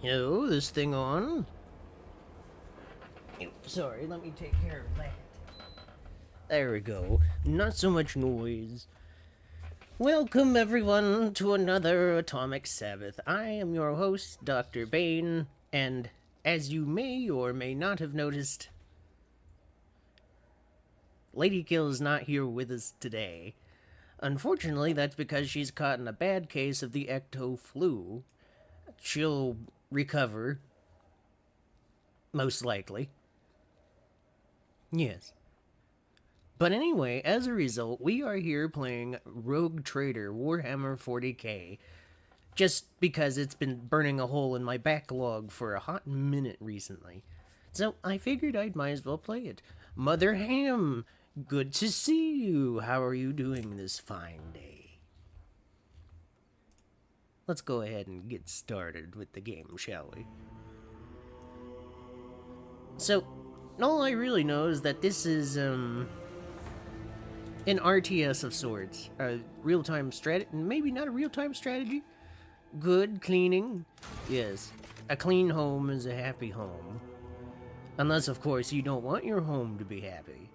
Yo, this thing on? Sorry, let me take care of that. There we go. Not so much noise. Welcome, everyone, to another Atomic Sabbath. I am your host, Dr. Bane, and as you may or may not have noticed, Lady Kill is not here with us today. Unfortunately, that's because she's caught in a bad case of the ecto flu. She'll recover, most likely. Yes. But anyway, as a result, we are here playing Rogue Trader Warhammer 40k. Just because it's been burning a hole in my backlog for a hot minute recently. So I figured I might as well play it. Mother Ham, good to see you. How are you doing this fine day? Let's go ahead and get started with the game, shall we? So, all I really know is that this is, an RTS of sorts. A real-time strategy, maybe not a real-time strategy. Good cleaning. Yes, a clean home is a happy home. Unless, of course, you don't want your home to be happy.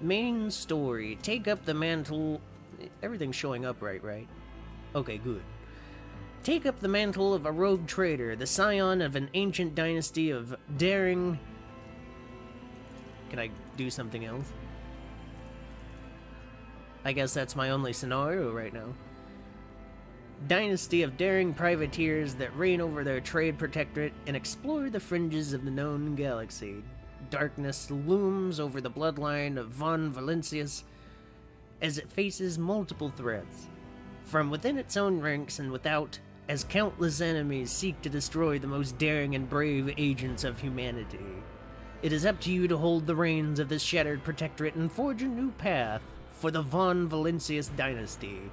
Main story. Take up the mantle. Everything's showing up right? Okay, good. Take up the mantle of a rogue trader, the scion of an ancient dynasty of daring... Can I do something else? I guess that's my only scenario right now. Dynasty of daring privateers that reign over their trade protectorate and explore the fringes of the known galaxy. Darkness looms over the bloodline of von Valencius as it faces multiple threats, from within its own ranks and without, as countless enemies seek to destroy the most daring and brave agents of humanity. It is up to you to hold the reins of this shattered protectorate and forge a new path for the von Valencius dynasty,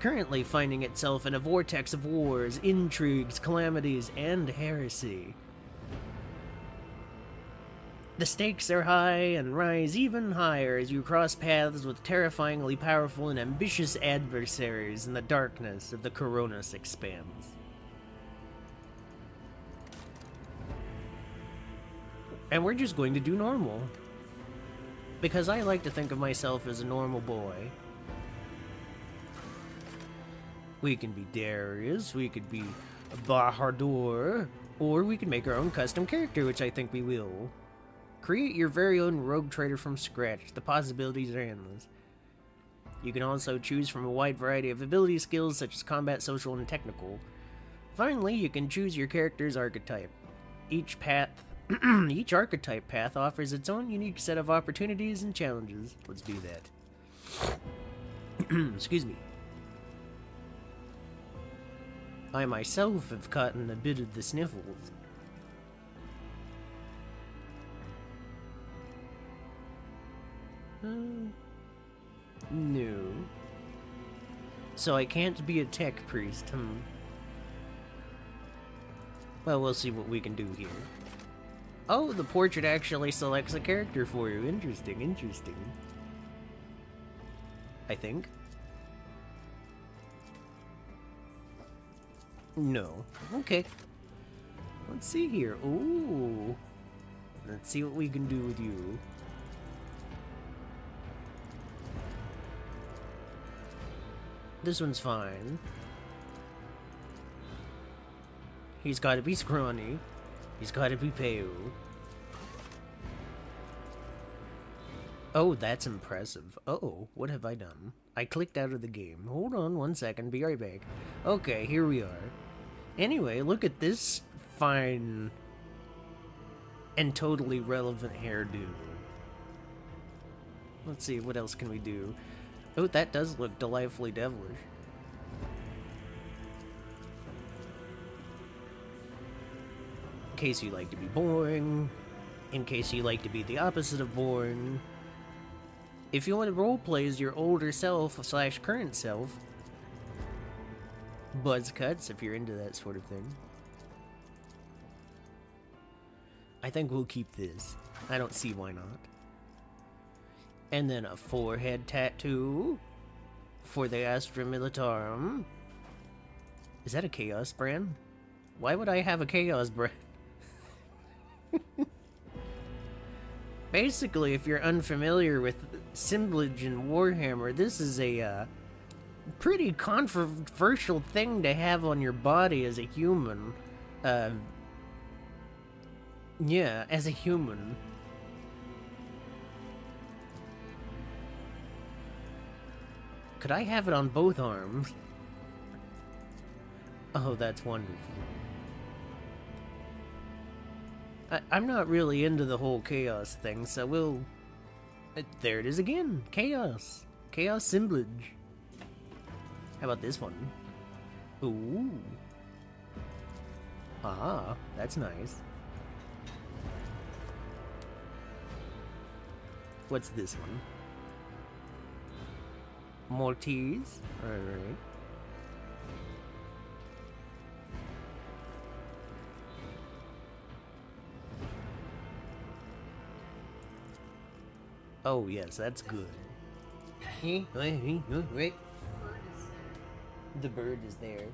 currently finding itself in a vortex of wars, intrigues, calamities, and heresy. The stakes are high and rise even higher as you cross paths with terrifyingly powerful and ambitious adversaries in the darkness of the Coronis expanse. And we're just going to do normal. Because I like to think of myself as a normal boy. We can be Darius, we could be Bahadur, or we can make our own custom character, which I think we will. Create your very own rogue trader from scratch. The possibilities are endless. You can also choose from a wide variety of ability skills such as combat, social, and technical. Finally, you can choose your character's archetype. Each archetype path offers its own unique set of opportunities and challenges. Let's do that. Excuse me. I myself have caught a bit of the sniffles. No. So I can't be a tech priest, Well, we'll see what we can do here. Oh, the portrait actually selects a character for you. Interesting. I think. No. Okay. Let's see here. Ooh. Let's see what we can do with you. This one's fine. He's gotta be scrawny. He's gotta be pale. Oh, that's impressive. Uh-oh, what have I done? I clicked out of the game. Hold on 1 second, be right back. Okay, here we are. Anyway, look at this fine and totally relevant hairdo. Let's see, what else can we do? Oh, that does look delightfully devilish. In case you like to be boring. In case you like to be the opposite of boring. If you want to roleplay as your older self / current self. Buzz cuts, if you're into that sort of thing. I think we'll keep this. I don't see why not. And then a forehead tattoo for the Astra Militarum. Is that a Chaos brand? Why would I have a Chaos brand? Basically, if you're unfamiliar with assemblage in Warhammer, this is a pretty controversial thing to have on your body as a human. Yeah, as a human. Could I have it on both arms? Oh, that's wonderful. I'm not really into the whole chaos thing, so we'll... there it is again. Chaos. Chaos assemblage. How about this one? Ooh. Ah, that's nice. What's this one? Maltese? Alright. Oh yes, that's good. The bird is there.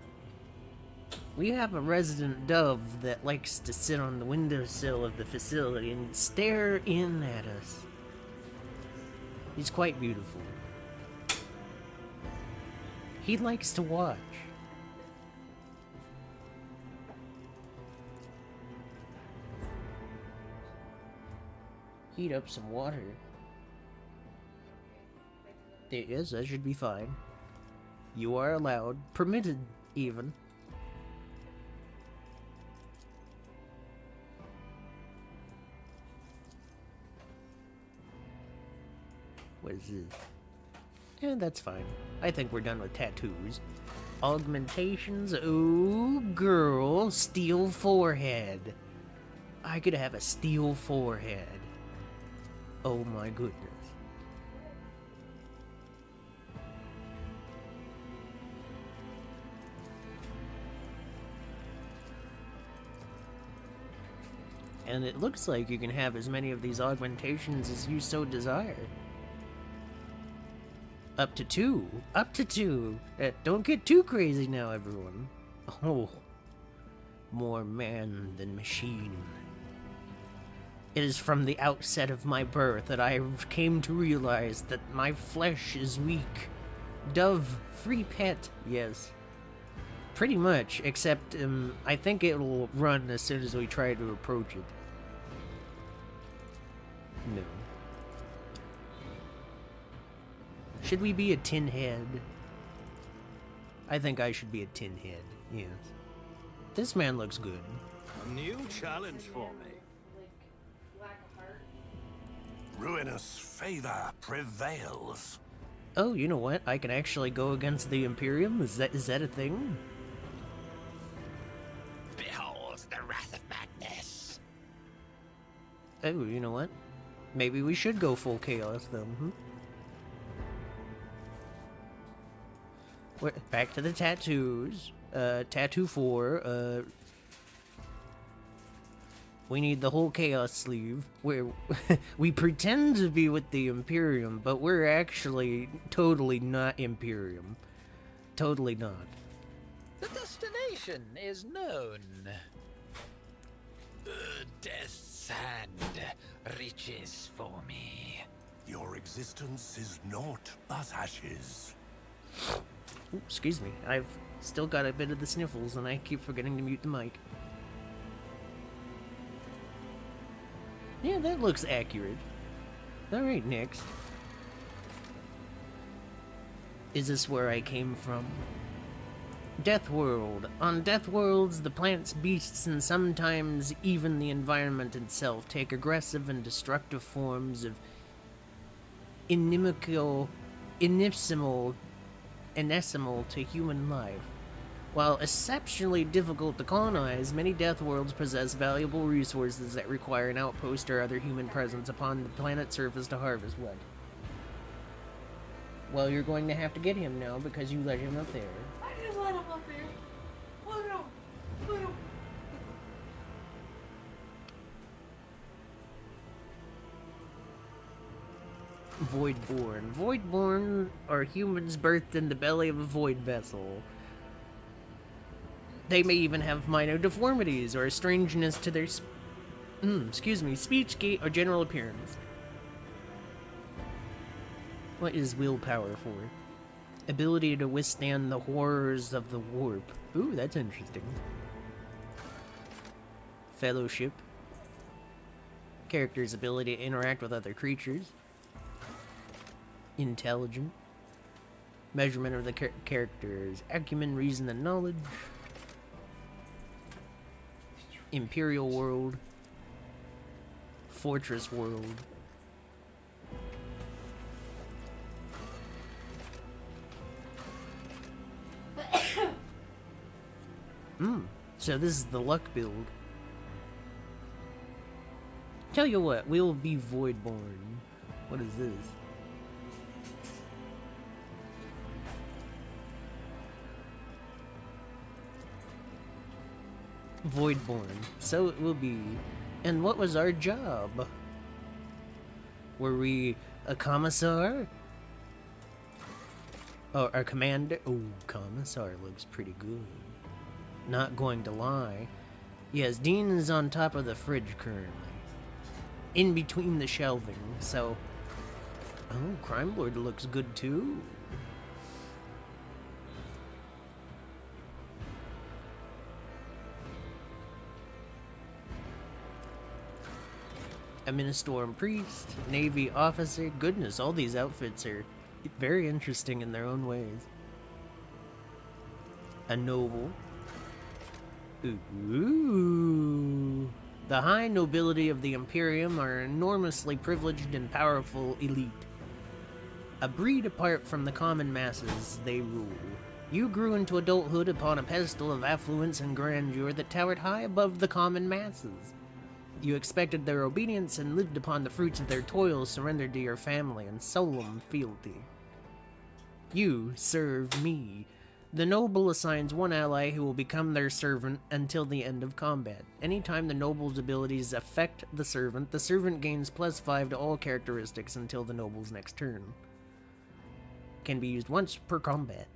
We have a resident dove that likes to sit on the windowsill of the facility and stare in at us. He's quite beautiful. He likes to watch. Heat up some water. Yes, that should be fine. You are allowed, permitted even. What is this? Yeah, that's fine. I think we're done with tattoos. Augmentations? Ooh, girl. Steel forehead. I could have a steel forehead. Oh my goodness. And it looks like you can have as many of these augmentations as you so desire. Up to 2. Up to 2. Don't get too crazy now, everyone. Oh. More man than machine. It is from the outset of my birth that I came to realize that my flesh is weak. Dove, free pet, yes. Pretty much, except I think it'll run as soon as we try to approach it. No. Should we be a tin head? I think I should be a tin head, yes. This man looks good. A new challenge for me. Ruinous favor prevails. Oh, you know what? I can actually go against the Imperium? Is that a thing? Behold the wrath of madness. Oh, you know what? Maybe we should go full chaos then, We're back to the tattoos. Tattoo 4, we need the whole chaos sleeve. We pretend to be with the Imperium, but we're actually totally not Imperium. Totally not. The destination is known. Death's hand reaches for me. Your existence is naught but ashes. Ooh, excuse me. I've still got a bit of the sniffles, and I keep forgetting to mute the mic. Yeah, that looks accurate. Alright, next. Is this where I came from? Death World. On Death Worlds, the plants, beasts, and sometimes even the environment itself take aggressive and destructive forms of inimical to human life. While exceptionally difficult to colonize, many Death Worlds possess valuable resources that require an outpost or other human presence upon the planet's surface to harvest. What? Well, you're going to have to get him now because you let him up there. I didn't let him up there. Look at him. Look at him. Voidborn. Voidborn are humans birthed in the belly of a void vessel. They may even have minor deformities or a strangeness to their speech, gait, or general appearance. What is willpower for? Ability to withstand the horrors of the warp. Ooh, that's interesting. Fellowship. Character's ability to interact with other creatures. Intelligent. Measurement of the character's acumen, reason, and knowledge. Imperial world. Fortress world. So this is the luck build. Tell you what, we'll be Voidborn. What is this? Voidborn. So it will be. And what was our job? Were we a commissar? Oh, our commander? Oh, commissar looks pretty good. Not going to lie. Yes, Dean is on top of the fridge currently. In between the shelving, so... Oh, Crime Lord looks good too. A Ministorum Priest, Navy Officer. Goodness, all these outfits are very interesting in their own ways. A Noble. Ooh. The high nobility of the Imperium are enormously privileged and powerful elite. A breed apart from the common masses, they rule. You grew into adulthood upon a pedestal of affluence and grandeur that towered high above the common masses. You expected their obedience and lived upon the fruits of their toil, surrendered to your family and solemn fealty. You serve me. The noble assigns one ally who will become their servant until the end of combat. Anytime the noble's abilities affect the servant gains +5 to all characteristics until the noble's next turn. Can be used once per combat.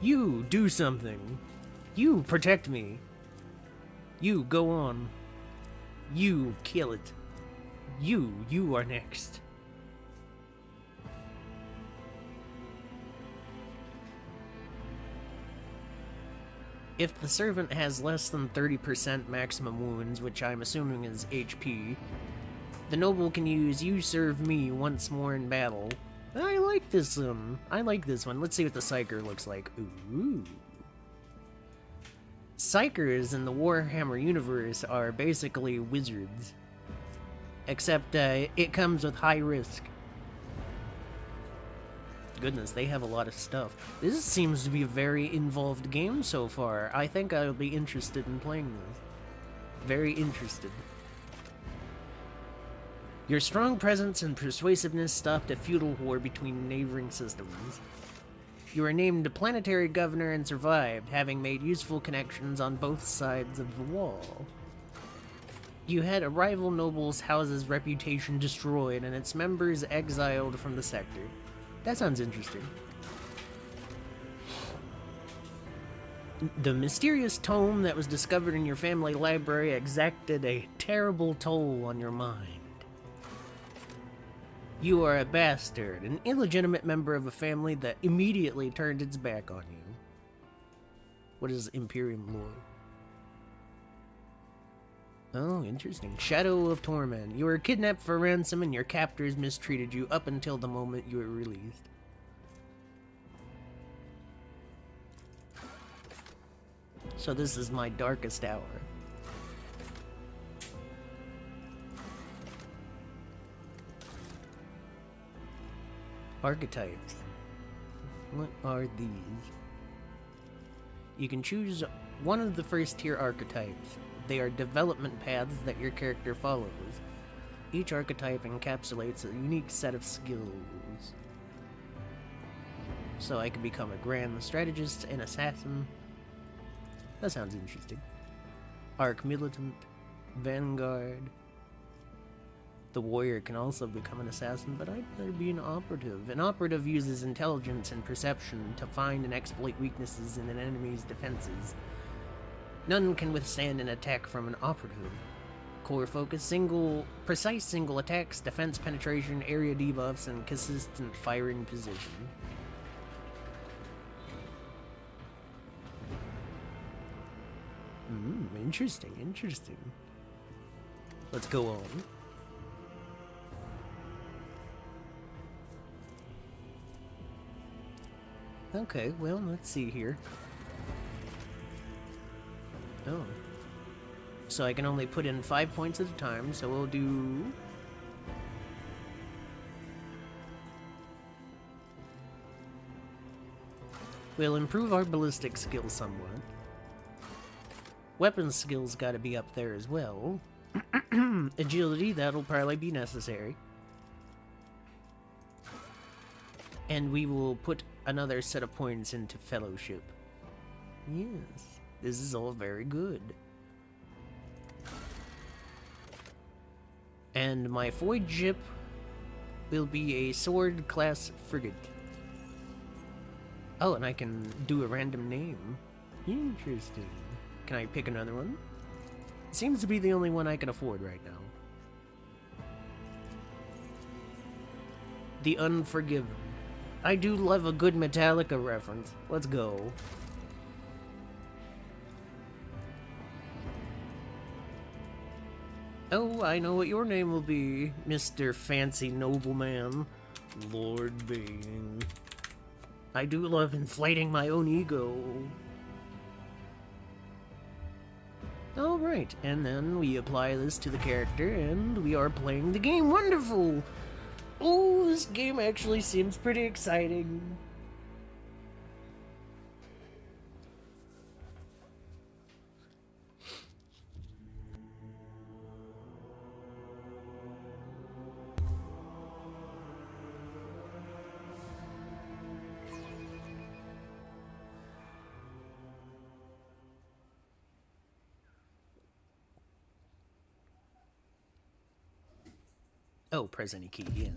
You do something. You protect me. You go on. You kill it. You are next. If the servant has less than 30% maximum wounds, which I'm assuming is HP, the noble can use You Serve Me once more in battle. I like this one. Let's see what the Psyker looks like. Ooh. Psykers in the Warhammer universe are basically wizards. Except it comes with high risk. Goodness, they have a lot of stuff. This seems to be a very involved game so far. I think I'll be interested in playing this. Very interested. Your strong presence and persuasiveness stopped a feudal war between neighboring systems. You were named planetary governor and survived, having made useful connections on both sides of the wall. You had a rival noble's house's reputation destroyed and its members exiled from the sector. That sounds interesting. The mysterious tome that was discovered in your family library exacted a terrible toll on your mind. You are a bastard, an illegitimate member of a family that immediately turned its back on you. What is Imperium lore? Oh, interesting. Shadow of Torment. You were kidnapped for ransom and your captors mistreated you up until the moment you were released. So this is my darkest hour. Archetypes. What are these? You can choose one of the first tier archetypes. They are development paths that your character follows. Each archetype encapsulates a unique set of skills. So I could become a grand strategist, an assassin. That sounds interesting. Arc militant. Vanguard. The warrior can also become an assassin, but I'd rather be an operative. An operative uses intelligence and perception to find and exploit weaknesses in an enemy's defenses. None can withstand an attack from an operative. Core focus, precise single attacks, defense penetration, area debuffs, and consistent firing position. Interesting. Let's go on. Okay, well, let's see here. Oh. So I can only put in 5 points at a time, so we'll do... We'll improve our ballistic skills somewhat. Weapon skills gotta be up there as well. Agility, that'll probably be necessary. And we will put another set of points into fellowship. Yes, this is all very good. And my void ship will be a sword class frigate. Oh, and I can do a random name. Interesting. Can I pick another one? It seems to be the only one I can afford right now. The Unforgiven. I do love a good Metallica reference. Let's go. Oh, I know what your name will be, Mr. Fancy Nobleman. Lord Bane. I do love inflating my own ego. Alright, and then we apply this to the character, and we are playing the game. Wonderful! Oh, this game actually seems pretty exciting. Oh, press any key, yes.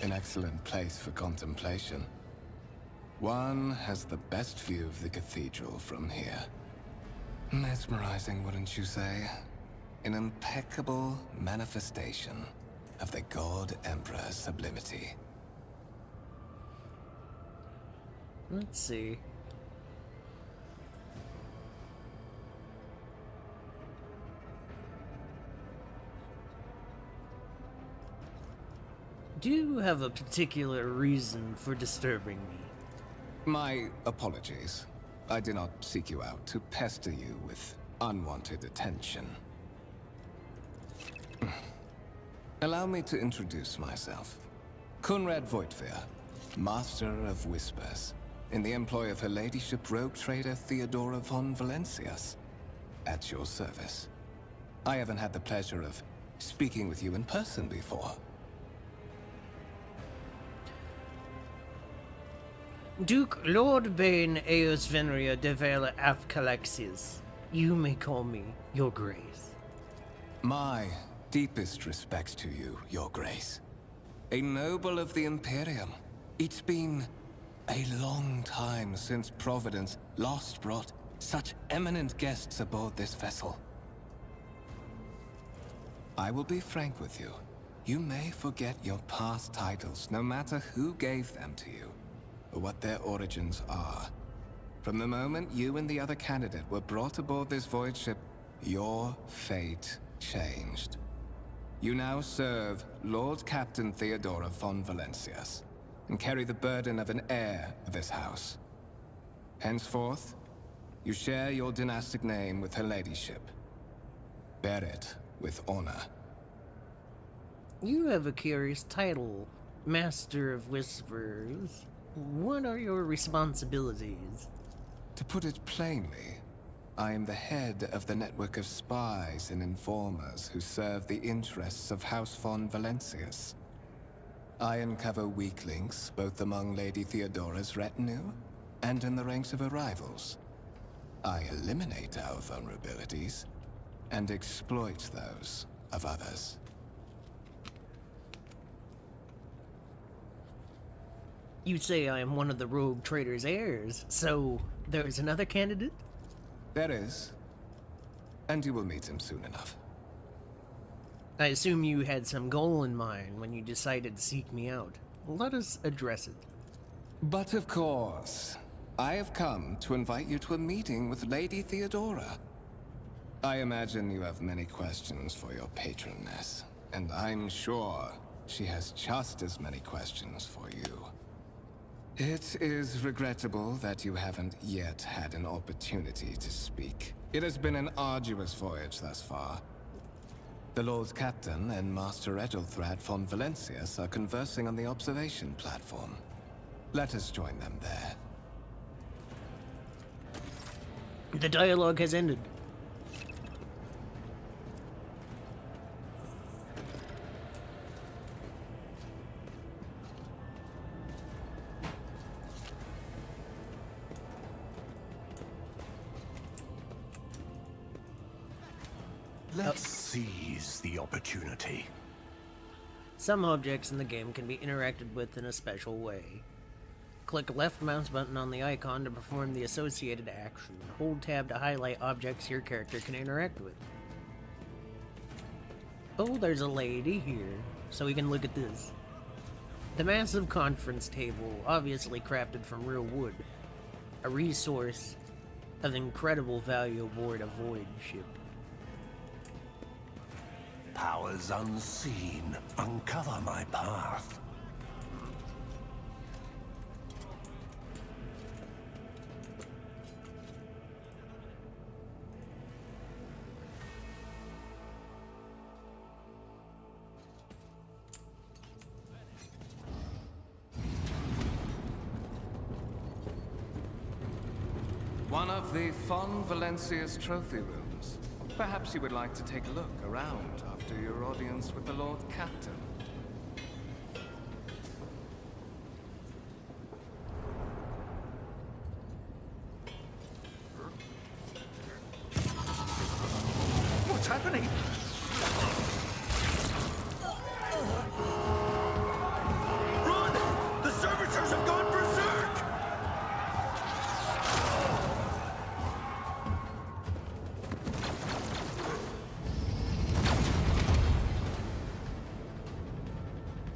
An excellent place for contemplation. One has the best view of the cathedral from here. Mesmerizing, wouldn't you say? An impeccable manifestation of the God Emperor's sublimity. Let's see. Do you have a particular reason for disturbing me? My apologies. I did not seek you out to pester you with unwanted attention. Allow me to introduce myself. Conrad Voigtveer, Master of Whispers, in the employ of Her Ladyship Rogue Trader Theodora von Valencias. At your service. I haven't had the pleasure of speaking with you in person before. Duke Lord Bane Eos Venria de Vela Afcalaxius. You may call me Your Grace. My deepest respects to you, Your Grace. A noble of the Imperium. It's been a long time since Providence last brought such eminent guests aboard this vessel. I will be frank with you. You may forget your past titles, no matter who gave them to you, or what their origins are. From the moment you and the other candidate were brought aboard this voyage ship, your fate changed. You now serve Lord Captain Theodora von Valencias, and carry the burden of an heir of this house. Henceforth, you share your dynastic name with her ladyship. Bear it with honor. You have a curious title, Master of Whispers. What are your responsibilities? To put it plainly, I am the head of the network of spies and informers who serve the interests of House von Valencias. I uncover weak links both among Lady Theodora's retinue and in the ranks of her rivals. I eliminate our vulnerabilities and exploit those of others. You say I am one of the rogue trader's heirs, so there's another candidate? There is. And you will meet him soon enough. I assume you had some goal in mind when you decided to seek me out. Let us address it. But of course, I have come to invite you to a meeting with Lady Theodora. I imagine you have many questions for your patroness, and I'm sure she has just as many questions for you. It is regrettable that you haven't yet had an opportunity to speak. It has been an arduous voyage thus far. The Lord Captain and Master Edelthrad von Valencias are conversing on the observation platform. Let us join them there. The dialogue has ended. Let's seize the opportunity. Some objects in the game can be interacted with in a special way. Click left mouse button on the icon to perform the associated action. Hold tab to highlight objects your character can interact with. Oh, there's a lady here, so we can look at this. The massive conference table, obviously crafted from real wood. A resource of incredible value aboard a void ship. Powers unseen, uncover my path. One of the von Valencia's trophy rooms. Perhaps you would like to take a look around after your audience with the Lord Captain. What's happening? Run! The servitors have gone berserk!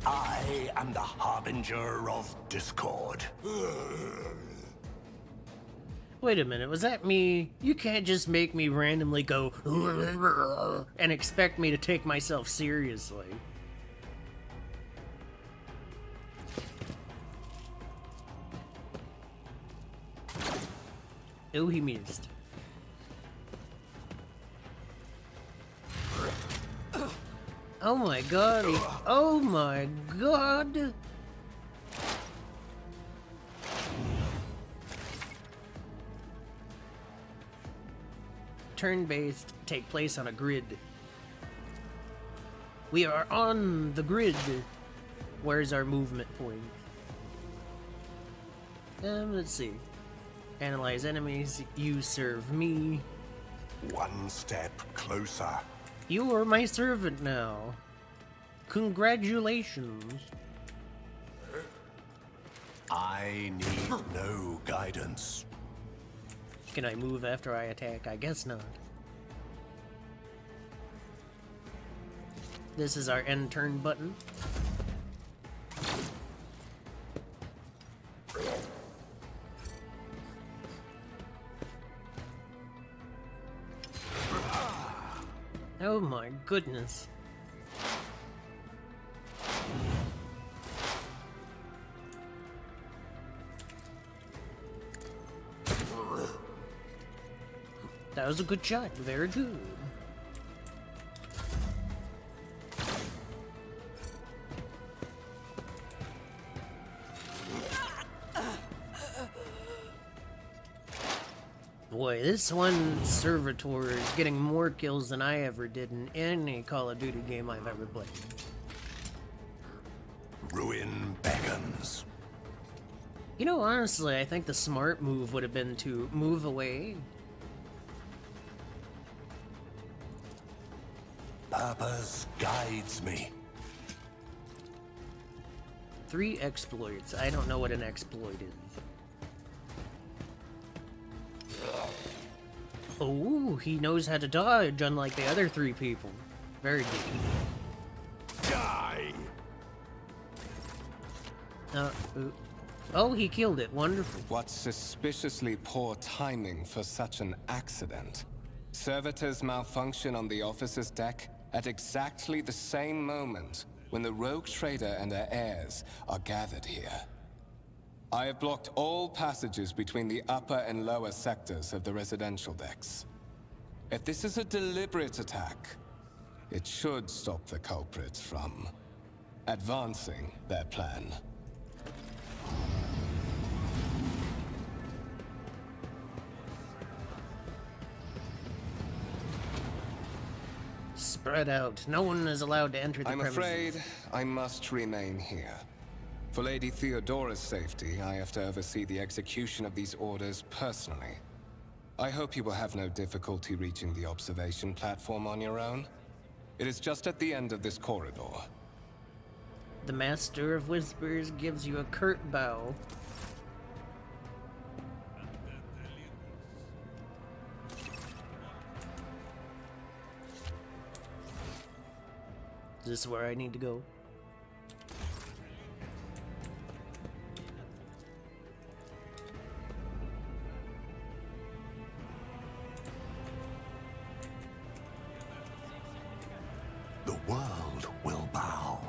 I am the harbinger of discord. Wait a minute, was that me? You can't just make me randomly go and expect me to take myself seriously. Oh, he missed. Oh my god, oh my god! Turn-based, take place on a grid. We are on the grid. Where's our movement point? Let's see. Analyze enemies, you serve me. One step closer. You are my servant now. Congratulations. I need no guidance. Can I move after I attack? I guess not. This is our end turn button. Oh my goodness. That was a good shot. Very good. Boy, this one servitor is getting more kills than I ever did in any Call of Duty game I've ever played. Ruin beckons. You know, honestly, I think the smart move would have been to move away. Purpose guides me. 3 exploits. I don't know what an exploit is. Oh, he knows how to dodge, unlike the other 3 people. Very good. Die! Oh, he killed it. Wonderful. What suspiciously poor timing for such an accident. Servitors malfunction on the officer's deck at exactly the same moment when the rogue trader and her heirs are gathered here. I have blocked all passages between the upper and lower sectors of the residential decks. If this is a deliberate attack, it should stop the culprits from advancing their plan. Spread out. No one is allowed to enter the premises. I'm afraid I must remain here. For Lady Theodora's safety, I have to oversee the execution of these orders personally. I hope you will have no difficulty reaching the observation platform on your own. It is just at the end of this corridor. The Master of Whispers gives you a curt bow. Is this where I need to go? The world will bow.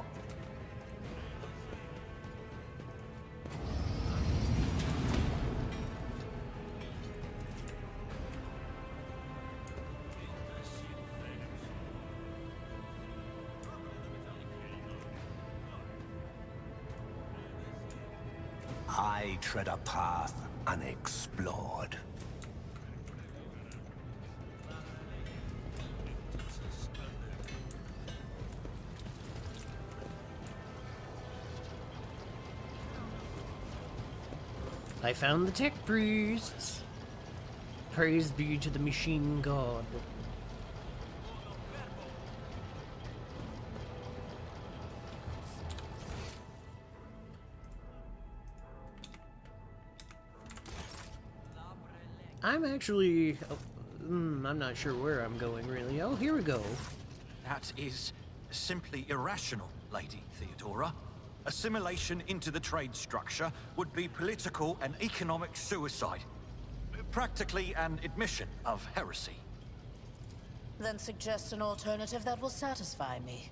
I tread a path unexplored. I found the tech priests. Praise be to the machine god. I'm actually... I'm not sure where I'm going, really. Oh, here we go. That is simply irrational, Lady Theodora. Assimilation into the trade structure would be political and economic suicide. Practically an admission of heresy. Then suggest an alternative that will satisfy me.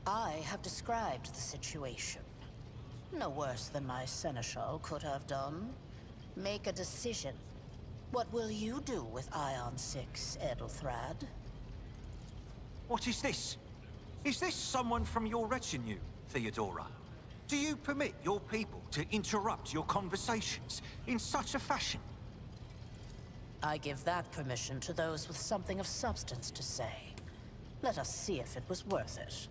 I have described the situation. No worse than my seneschal could have done. Make a decision. What will you do with Ion 6, Edelthrad? What is this? Is this someone from your retinue, Theodora? Do you permit your people to interrupt your conversations in such a fashion? I give that permission to those with something of substance to say. Let us see if it was worth it.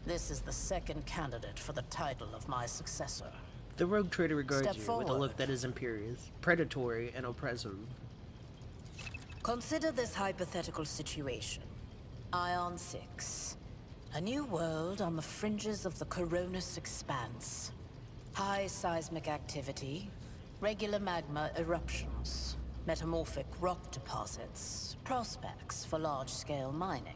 This is the second candidate for the title of my successor. The rogue trader regards Step you with a forward. look that is imperious, predatory, and oppressive. Consider this hypothetical situation. Ion 6. A new world on the fringes of the Coronis expanse. High seismic activity, regular magma eruptions, metamorphic rock deposits, prospects for large-scale mining.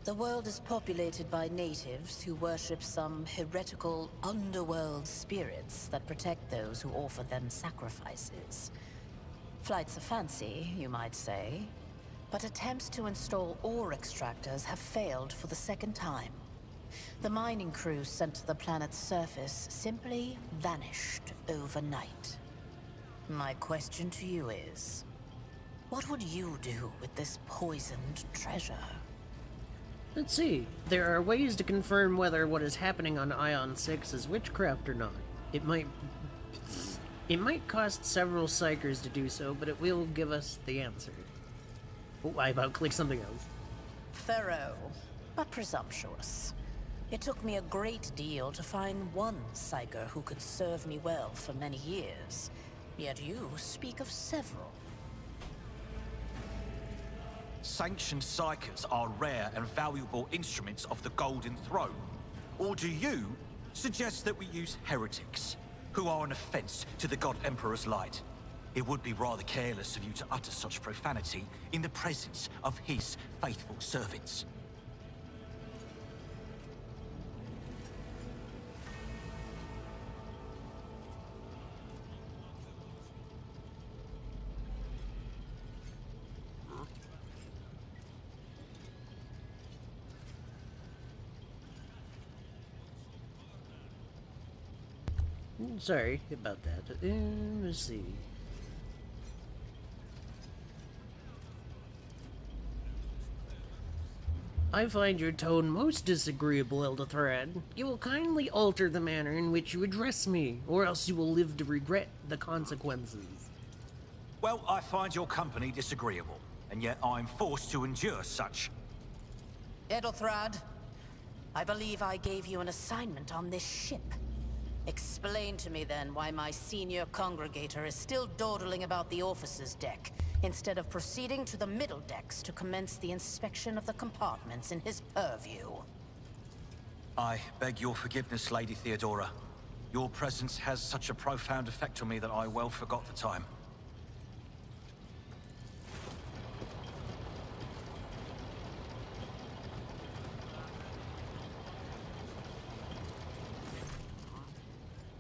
The world is populated by natives who worship some heretical underworld spirits that protect those who offer them sacrifices. Flights of fancy, you might say. but attempts to install ore extractors have failed for the second time. The mining crews sent to the planet's surface simply vanished overnight. My question to you is, what would you do with this poisoned treasure? Let's see. There are ways to confirm whether what is happening on Ion 6 is witchcraft or not. It might cost several psychers to do so, but it will give us the answer. Oh, I about clicked something else. Thorough, but presumptuous. It took me a great deal to find one psyker who could serve me well for many years. Yet you speak of several. Sanctioned psychers are rare and valuable instruments of the Golden Throne. Or do you suggest that we use heretics, who are an offense to the God Emperor's light? It would be rather careless of you to utter such profanity in the presence of his faithful servants. Sorry about that. Let's see. I find your tone most disagreeable, Eldathrad. You will kindly alter the manner in which you address me, or else you will live to regret the consequences. Well, I find your company disagreeable, and yet I'm forced to endure such. Edelthrad, I believe I gave you an assignment on this ship. Explain to me then why my senior congregator is still dawdling about the officer's deck, instead of proceeding to the middle decks to commence the inspection of the compartments in his purview. I beg your forgiveness, Lady Theodora. Your presence has such a profound effect on me that I well forgot the time.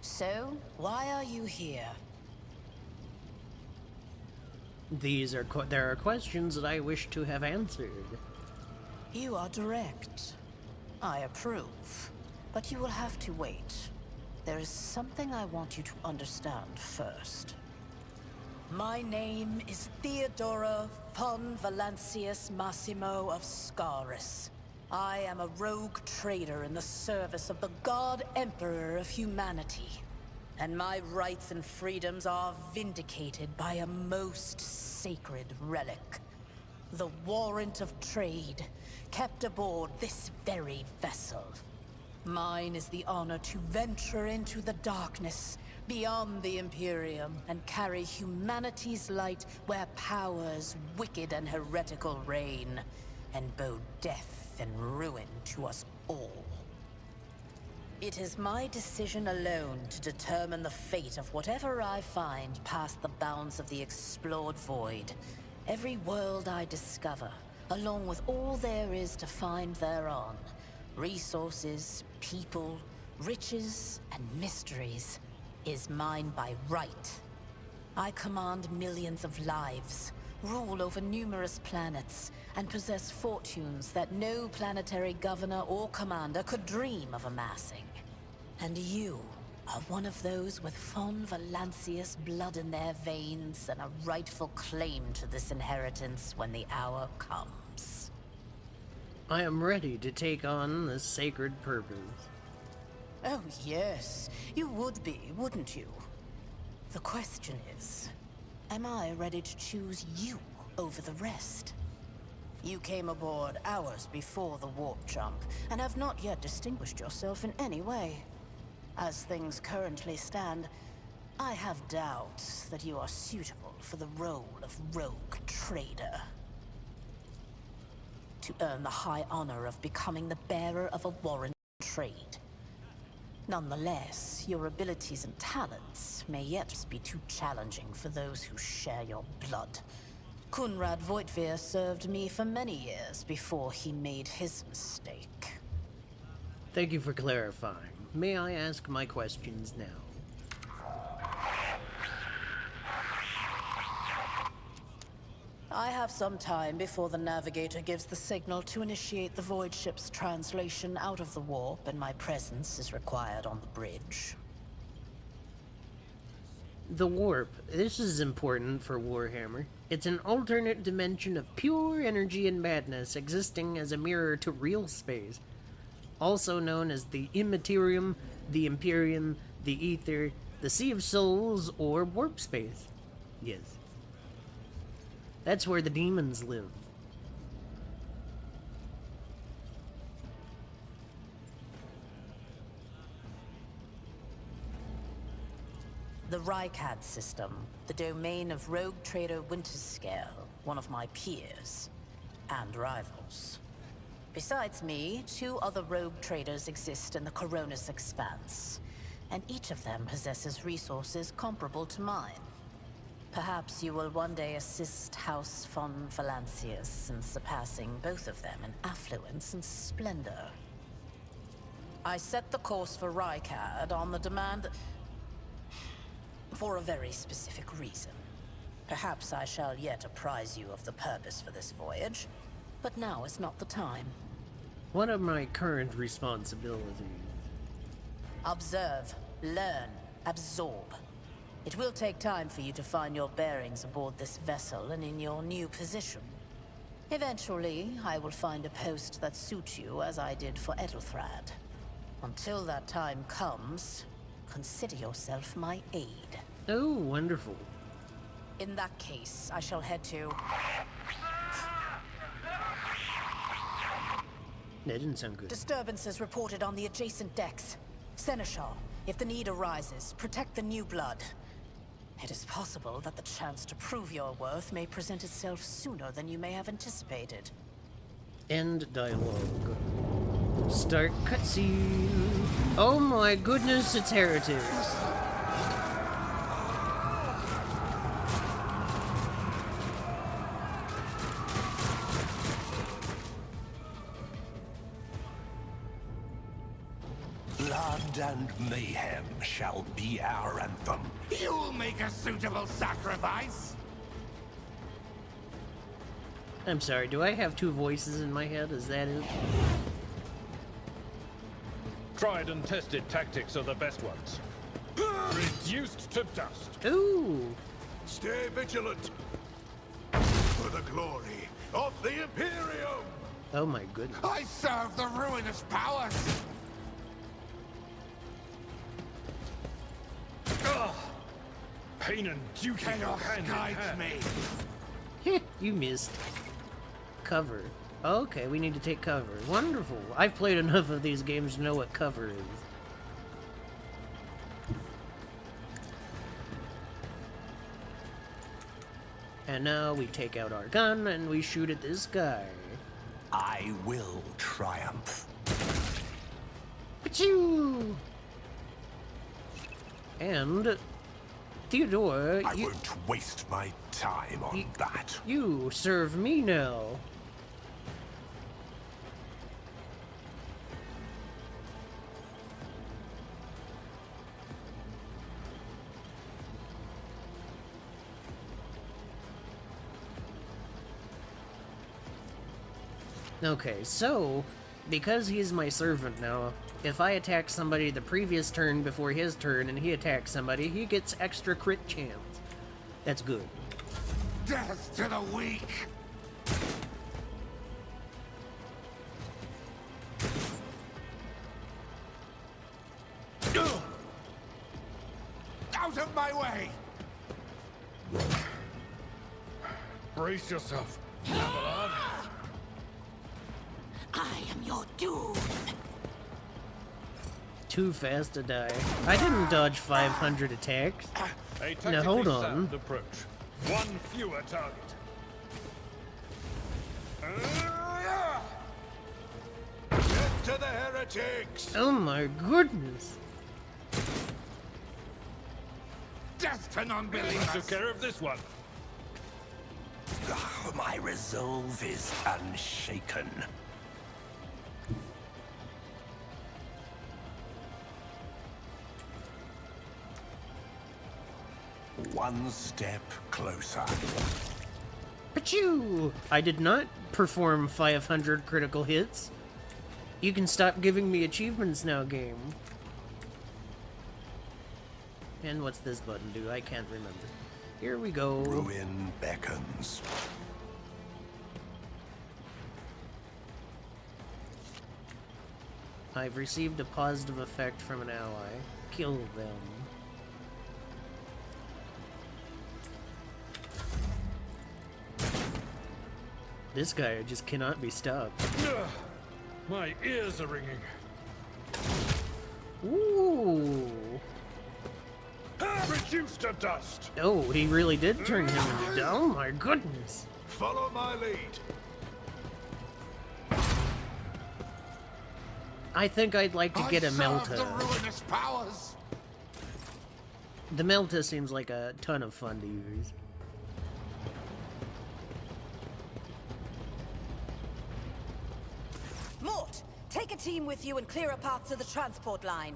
So, why are you here? There are questions that I wish to have answered. You are direct. I approve. But you will have to wait. There is something I want you to understand first. My name is Theodora von Valancius Massimo of Scaris. I am a rogue trader in the service of the God Emperor of humanity. And my rights and freedoms are vindicated by a most sacred relic. The warrant of trade, kept aboard this very vessel. Mine is the honor to venture into the darkness, beyond the Imperium, and carry humanity's light where powers wicked and heretical reign, and bow death and ruin to us all. It is my decision alone to determine the fate of whatever I find past the bounds of the explored void. Every world I discover, along with all there is to find thereon, resources, people, riches, and mysteries, is mine by right. I command millions of lives, rule over numerous planets, and possess fortunes that no planetary governor or commander could dream of amassing. And you are one of those with von Valancius blood in their veins and a rightful claim to this inheritance when the hour comes. I am ready to take on this sacred purpose. Oh yes, you would be, wouldn't you? The question is, am I ready to choose you over the rest? You came aboard hours before the warp jump, and have not yet distinguished yourself in any way. As things currently stand, I have doubts that you are suitable for the role of rogue trader. To earn the high honor of becoming the bearer of a warrant of trade. Nonetheless, your abilities and talents may yet be too challenging for those who share your blood. Kunrad Voitvir served me for many years before he made his mistake. Thank you for clarifying. May I ask my questions now? I have some time before the navigator gives the signal to initiate the void ship's translation out of the warp, and my presence is required on the bridge. The warp. This is important for Warhammer. It's an alternate dimension of pure energy and madness existing as a mirror to real space. Also known as the Immaterium, the Imperium, the Ether, the Sea of Souls, or warp space. Yes. That's where the demons live. The Rykad system, the domain of rogue trader Winterscale, one of my peers and rivals. Besides me, 2 other rogue traders exist in the Coronis Expanse, and each of them possesses resources comparable to mine. Perhaps you will one day assist House von Valancius in surpassing both of them in affluence and splendor. I set the course for Rykad on the demand for a very specific reason. Perhaps I shall yet apprise you of the purpose for this voyage, but now is not the time. What are my current responsibilities? Observe, learn, absorb. It will take time for you to find your bearings aboard this vessel and in your new position. Eventually, I will find a post that suits you as I did for Edelthrad. Until that time comes, consider yourself my aide. Oh, wonderful. In that case, I shall head to... That didn't sound good. Disturbances reported on the adjacent decks. Seneschal, if the need arises, protect the new blood. It is possible that the chance to prove your worth may present itself sooner than you may have anticipated. End dialogue. Start cutscene. Oh my goodness, it's heretics. Blood and mayhem shall be our anthem. You'll make a suitable sacrifice. I'm sorry, do I have 2 voices in my head? Is that it? Tried and tested tactics are the best ones. Reduced to dust. Ooh. Stay vigilant for the glory of the Imperium. Oh my goodness. I serve the ruinous powers. Pain and duty go Chaos hand in guides hand. me. You missed. Cover. Okay, we need to take cover. Wonderful. I've played enough of these games to know what cover is. And now we take out our gun and we shoot at this guy. I will triumph. Achoo! And Theodore, I won't waste my time on that. you serve me now. Okay, so, because he's my servant now, if I attack somebody the previous turn before his turn and he attacks somebody, he gets extra crit chance. That's good. Death to the weak. Out of my way. Brace yourself. I am your doom. Too fast to die. I didn't dodge 500 attacks. A Now, hold tactically on. sound approach. One fewer target. Death to the heretics! Oh my goodness. Death to Took non-believers. care of this one. My resolve is unshaken. One step closer. Achoo! I did not perform 500 critical hits. You can stop giving me achievements now, game. And what's this button do? I can't remember. Here we go. Ruin beckons. I've received a positive effect from an ally. Kill them. This guy just cannot be stopped. My ears are ringing. Ooh. Reduced to dust. Oh, he really did turn him into... Oh my goodness. Follow my lead. I think I'd like to get a Melta. The ruinous powers. The Melta seems like a ton of fun to use. Mort, take a team with you and clear a path to the transport line.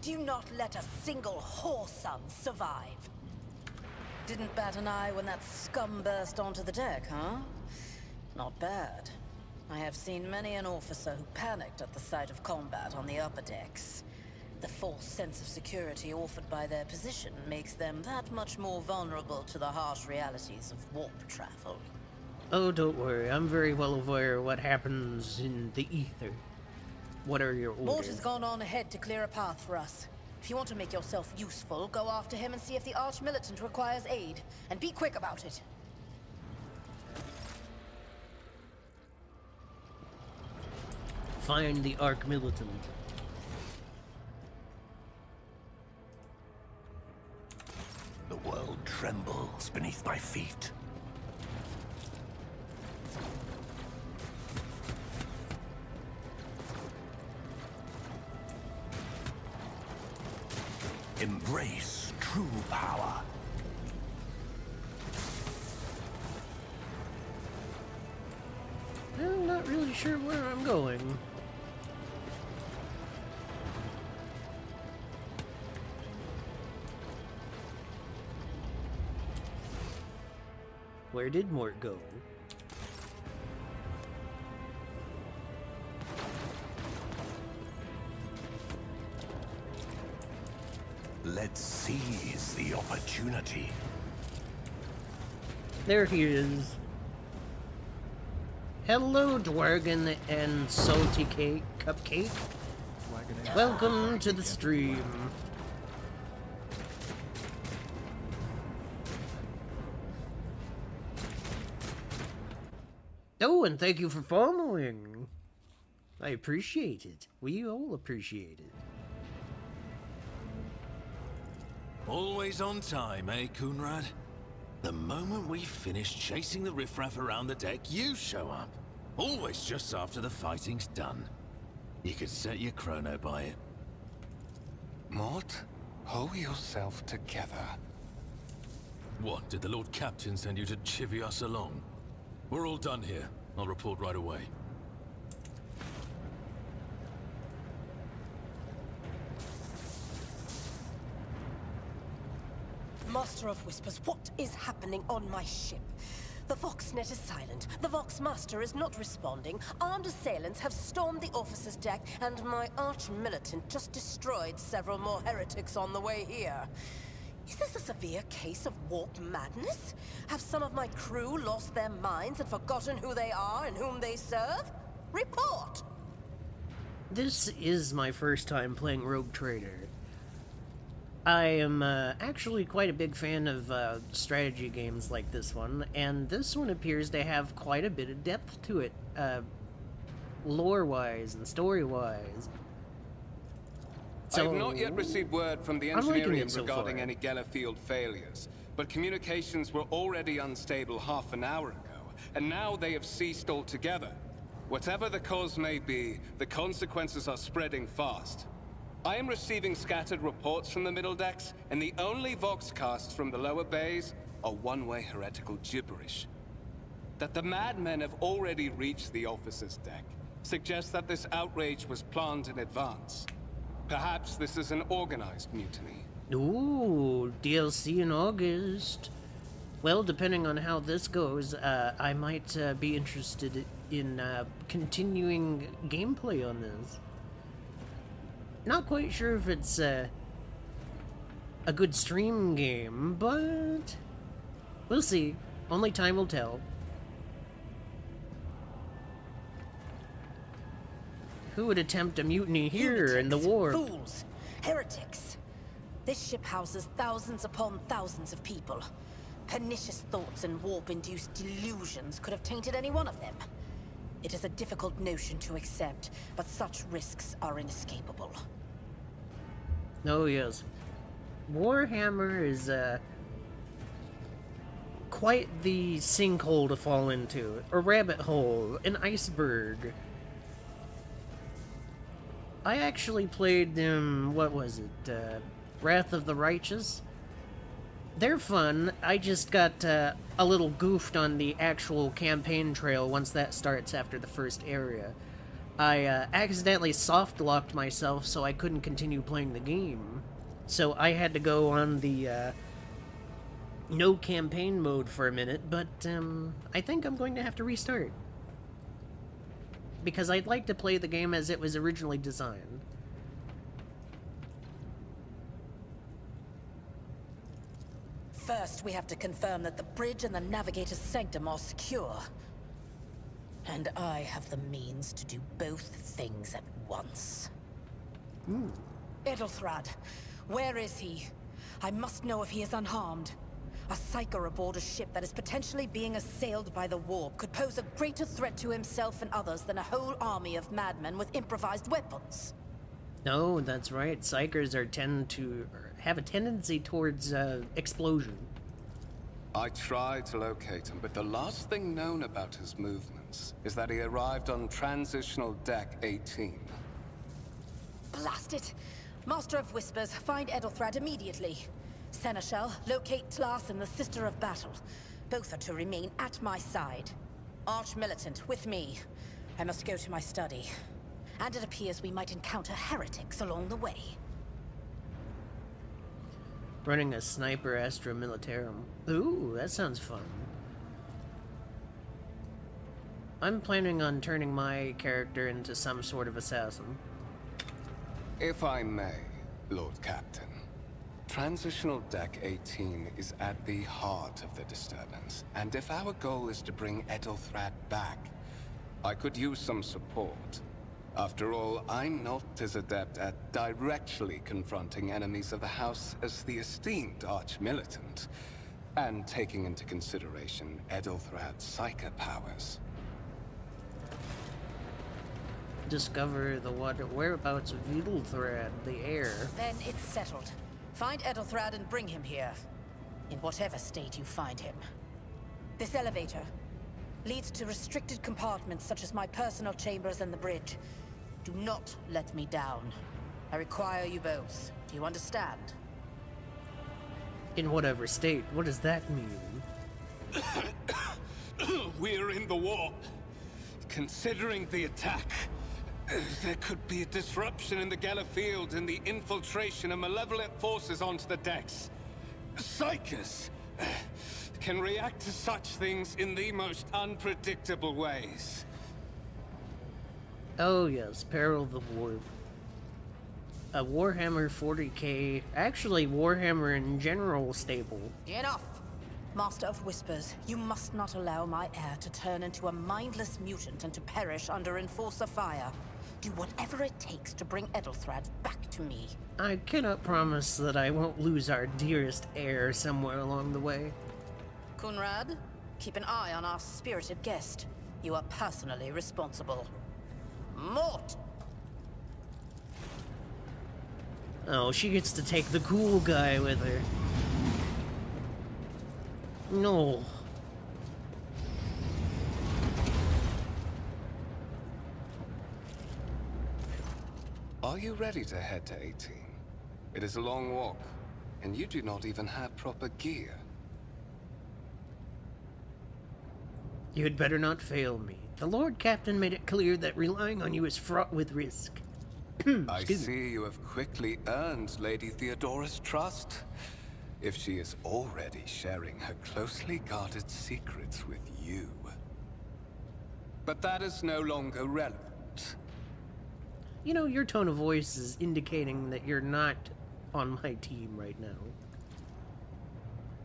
Do not let a single whoreson survive. Didn't bat an eye when that scum burst onto the deck, huh? Not bad. I have seen many an officer who panicked at the sight of combat on the upper decks. The false sense of security offered by their position makes them that much more vulnerable to the harsh realities of warp travel. Oh, don't worry. I'm very well aware of what happens in the ether. What are your orders? Mort has gone on ahead to clear a path for us. If you want to make yourself useful, go after him and see if the Arch-Militant requires aid. And be quick about it. Find the Arch-Militant. The world trembles beneath my feet. Embrace true power. I'm not really sure where I'm going. Where did Mort go? Let's seize the opportunity. There he is. Hello, Dwargen and Salty Cake Cupcake. Welcome to the stream. Oh, and thank you for following. I appreciate it. We all appreciate it. Always on time, eh, Kunrad? The moment we finish chasing the riffraff around the deck, you show up. Always just after the fighting's done. You could set your chrono by it. Mort, hold yourself together. What, did the Lord Captain send you to chivvy us along? We're all done here. I'll report right away. Master of Whispers, what is happening on my ship? The Voxnet is silent. The Voxmaster is not responding. Armed assailants have stormed the officer's deck, and my arch-militant just destroyed several more heretics on the way here. Is this a severe case of warp madness? Have some of my crew lost their minds and forgotten who they are and whom they serve? Report! This is my first time playing Rogue Trader. I am actually quite a big fan of strategy games like this one, and this one appears to have quite a bit of depth to it, lore-wise and story-wise. I have not yet received word from the I'm liking engineering it so regarding far. any Gellerfield failures, but communications were already unstable half an hour ago, and now they have ceased altogether. Whatever the cause may be, the consequences are spreading fast. I am receiving scattered reports from the middle decks, and the only voxcasts from the lower bays are one-way heretical gibberish. That the madmen have already reached the officer's deck suggests that this outrage was planned in advance. Perhaps this is an organized mutiny. Ooh, DLC in August. Well, depending on how this goes, I might be interested in continuing gameplay on this. Not quite sure if it's a good stream game, but we'll see. Only time will tell. Who would attempt a mutiny here in the war? Fools! Heretics! This ship houses thousands upon thousands of people. Pernicious thoughts and warp-induced delusions could have tainted any one of them. It is a difficult notion to accept, but such risks are inescapable. Oh, yes. Warhammer is, quite the sinkhole to fall into. A rabbit hole. An iceberg. I actually played, what was it? Wrath of the Righteous? They're fun. I just got a little goofed on the actual campaign trail once that starts after the first area. I accidentally soft-locked myself so I couldn't continue playing the game. So I had to go on the no campaign mode for a minute, but I think I'm going to have to restart. Because I'd like to play the game as it was originally designed. First, we have to confirm that the bridge and the Navigator's Sanctum are secure. And I have the means to do both things at once. Edelthrad, where is he? I must know if he is unharmed. A psyker aboard a ship that is potentially being assailed by the warp could pose a greater threat to himself and others than a whole army of madmen with improvised weapons. No, that's right. Psychers have a tendency towards explosion. I tried to locate him, but the last thing known about his movements is that he arrived on Transitional Deck 18. Blast it! Master of Whispers, find Edelthrad immediately. Seneschal, locate Tlas and the Sister of Battle. Both are to remain at my side. Arch-Militant, with me. I must go to my study. And it appears we might encounter heretics along the way. Running a Sniper Astra Militarum. Ooh, that sounds fun. I'm planning on turning my character into some sort of assassin. If I may, Lord Captain. Transitional Deck 18 is at the heart of the disturbance, and if our goal is to bring Edelthrad back, I could use some support. After all, I'm not as adept at directly confronting enemies of the House as the esteemed Arch-Militant, and taking into consideration Edelthrad's psychic powers. Discover the whereabouts of Edelthrad, the heir. Then it's settled. Find Edelthrad and bring him here. In whatever state you find him. This elevator leads to restricted compartments such as my personal chambers and the bridge. Do not let me down. I require you both. Do you understand? In whatever state? What does that mean? We're in the warp. Considering the attack, there could be a disruption in the Geller field and the infiltration of malevolent forces onto the decks. Psychers can react to such things in the most unpredictable ways. Oh yes, Peril of the Warp. A Warhammer 40k, actually Warhammer in general stable. Enough! Master of Whispers, you must not allow my heir to turn into a mindless mutant and to perish under Enforcer fire. Do whatever it takes to bring Edelthrad back to me. I cannot promise that I won't lose our dearest heir somewhere along the way. Kunrad, keep an eye on our spirited guest. You are personally responsible. Mort! Oh, she gets to take the cool guy with her. No. Are you ready to head to 18? It is a long walk, and you do not even have proper gear. You had better not fail me. The Lord Captain made it clear that relying on you is fraught with risk. I see you have quickly earned Lady Theodora's trust. if she is already sharing her closely guarded secrets with you. But that is no longer relevant. You know, your tone of voice is indicating that you're not on my team right now.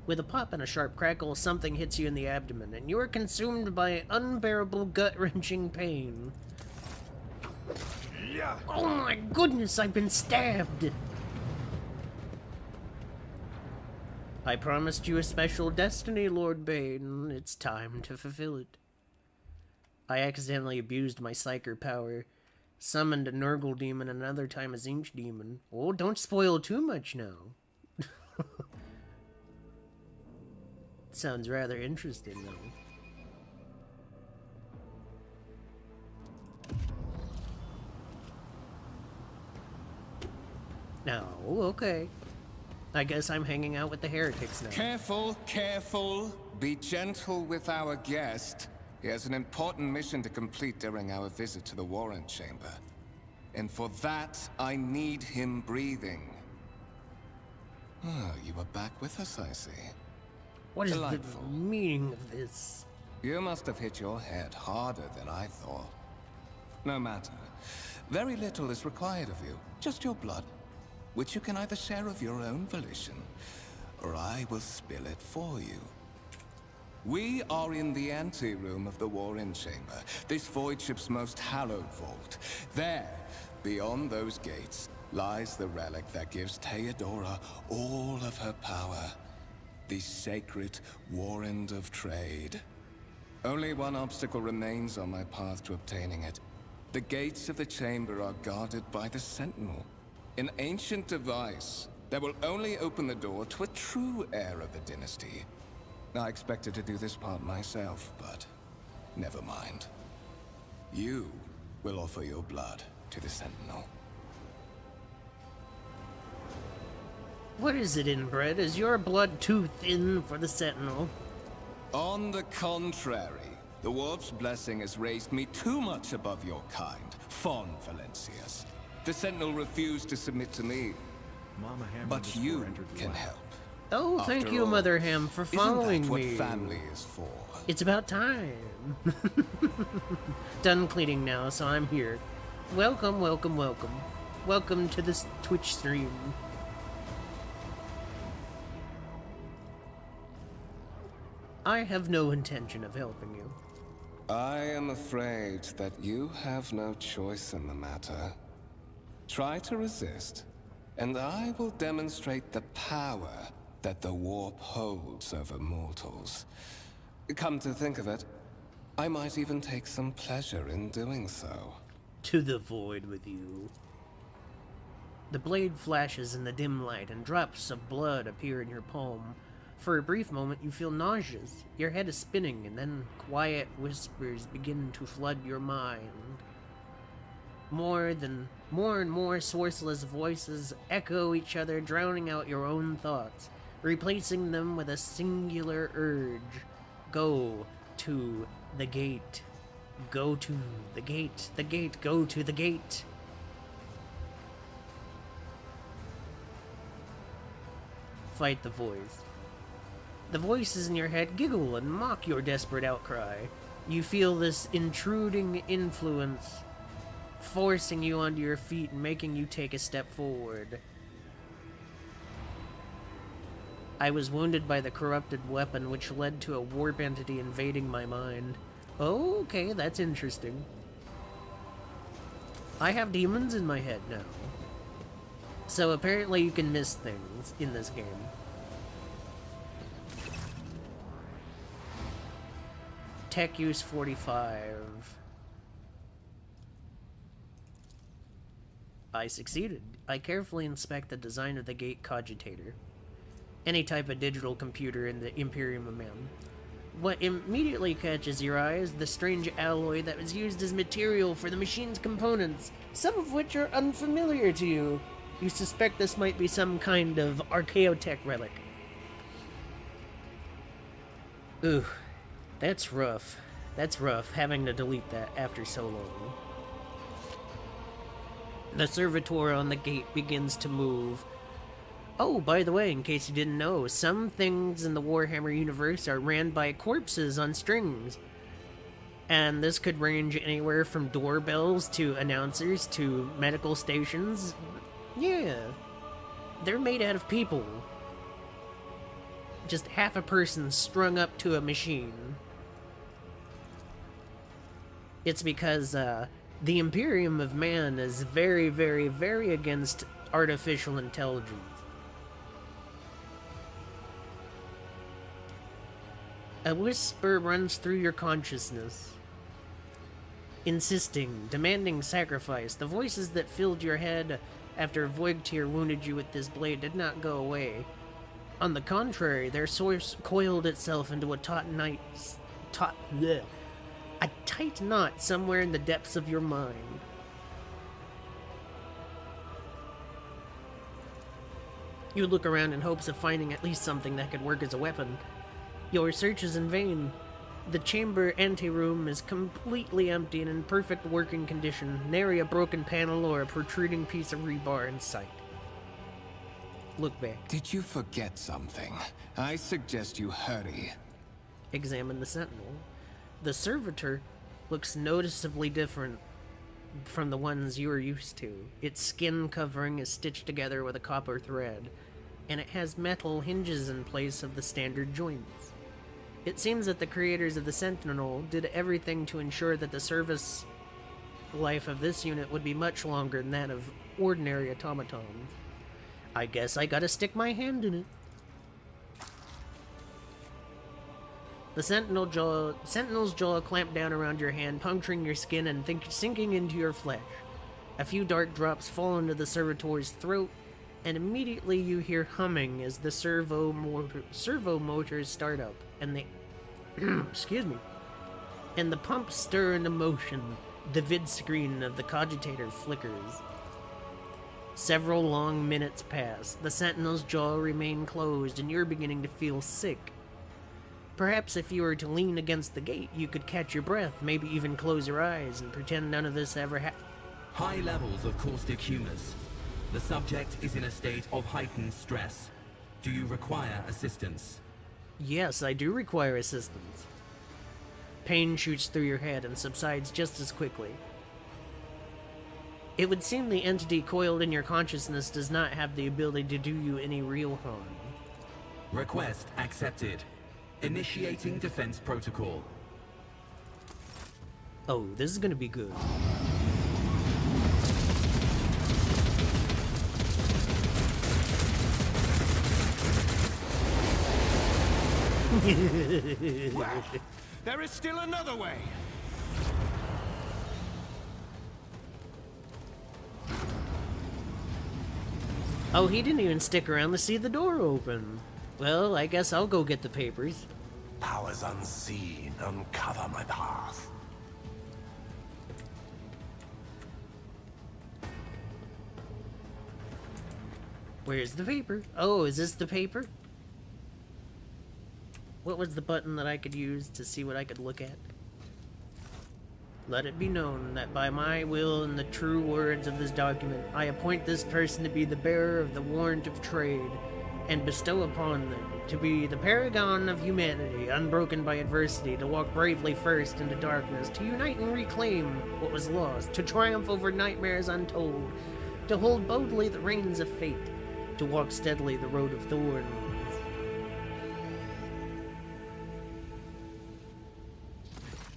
With a pop and a sharp crackle, something hits you in the abdomen, and you are consumed by unbearable gut-wrenching pain. Oh my goodness, I've been stabbed! I promised you a special destiny, Lord Bane. It's time to fulfill it. I accidentally abused my Psyker power, summoned a Nurgle demon, and another time a Zinch demon. Oh, don't spoil too much now. Sounds rather interesting, though. No, okay. I guess I'm hanging out with the heretics now. Careful, careful. Be gentle with our guest. He has an important mission to complete during our visit to the Warren Chamber. And for that, I need him breathing. Oh, you are back with us, I see. What is Delightful. the meaning of this? You must have hit your head harder than I thought. No matter. Very little is required of you. Just your blood, which you can either share of your own volition, or I will spill it for you. We are in the anteroom of the Warren Chamber, this void ship's most hallowed vault. There, beyond those gates, lies the relic that gives Theodora all of her power. The sacred Warrant of Trade. Only one obstacle remains on my path to obtaining it. The gates of the chamber are guarded by the Sentinel. An ancient device that will only open the door to a true heir of the dynasty. I expected to do this part myself, but never mind. You will offer your blood to the Sentinel. What is it, inbred? Is your blood too thin for the Sentinel? On the contrary, the Warp's blessing has raised me too much above your kind, Fon Valencius. The Sentinel refused to submit to me, but you can help. Oh, thank After you, all, Mother Ham, for following isn't that me. what family is for? It's about time. Done cleaning now, so I'm here. Welcome, welcome, welcome. Welcome to this Twitch stream. I have no intention of helping you. I am afraid that you have no choice in the matter. Try to resist, and I will demonstrate the power that the warp holds over mortals. Come to think of it, I might even take some pleasure in doing so. To the void with you. The blade flashes in the dim light, and drops of blood appear in your palm. For a brief moment, you feel nauseous. Your head is spinning, and then quiet whispers begin to flood your mind. More and more sourceless voices echo each other, drowning out your own thoughts, replacing them with a singular urge. Go to the gate. Go to the gate. The gate. Go to the gate. Fight the voice. The voices in your head giggle and mock your desperate outcry. You feel this intruding influence, forcing you onto your feet and making you take a step forward. I was wounded by the corrupted weapon, which led to a warp entity invading my mind. Oh, okay, that's interesting. I have demons in my head now. So apparently you can miss things in this game. Tech use 45. I succeeded. I carefully inspect the design of the gate cogitator. Any type of digital computer in the Imperium of Man. What immediately catches your eye is the strange alloy that was used as material for the machine's components, some of which are unfamiliar to you. You suspect this might be some kind of archaeotech relic. Ooh. That's rough. That's rough, having to delete that after so long. The servitor on the gate begins to move. Oh, by the way, in case you didn't know, some things in the Warhammer universe are ran by corpses on strings. And this could range anywhere from doorbells to announcers to medical stations. Yeah, they're made out of people. Just half a person strung up to a machine. It's because the Imperium of Man is very, very, very against artificial intelligence. A whisper runs through your consciousness, insisting, demanding sacrifice. The voices that filled your head after Voigtyr wounded you with this blade did not go away. On the contrary, their source coiled itself into a tight knot somewhere in the depths of your mind. You look around in hopes of finding at least something that could work as a weapon. Your search is in vain. The chamber anteroom is completely empty and in perfect working condition, nary a broken panel or a protruding piece of rebar in sight. Look back. Did you forget something? I suggest you hurry. Examine the sentinel. The servitor looks noticeably different from the ones you are used to. Its skin covering is stitched together with a copper thread, and it has metal hinges in place of the standard joints. It seems that the creators of the Sentinel did everything to ensure that the service life of this unit would be much longer than that of ordinary automatons. I guess I gotta stick my hand in it. The Sentinel's jaw clamped down around your hand, puncturing your skin and sinking into your flesh. A few dark drops fall into the servitor's throat, and immediately you hear humming as the servo motors start up, and the excuse me, and the pumps stir into motion. The vid screen of the cogitator flickers. Several long minutes pass. The Sentinel's jaw remains closed, and you're beginning to feel sick. Perhaps if you were to lean against the gate, you could catch your breath, maybe even close your eyes and pretend none of this ever happened. High levels of caustic humus. The subject is in a state of heightened stress. Do you require assistance? Yes, I do require assistance. Pain shoots through your head and subsides just as quickly. It would seem the entity coiled in your consciousness does not have the ability to do you any real harm. Request accepted. Initiating defense protocol. Oh, this is gonna be good. Well, there is still another way. Oh, he didn't even stick around to see the door open. Well, I guess I'll go get the papers. Powers unseen, uncover my path. Where's the paper? Oh, is this the paper? What was the button that I could use to see what I could look at? Let it be known that by my will and the true words of this document, I appoint this person to be the bearer of the warrant of trade, and bestow upon them to be the paragon of humanity, unbroken by adversity, to walk bravely first into darkness, to unite and reclaim what was lost, to triumph over nightmares untold, to hold boldly the reins of fate, to walk steadily the road of thorns.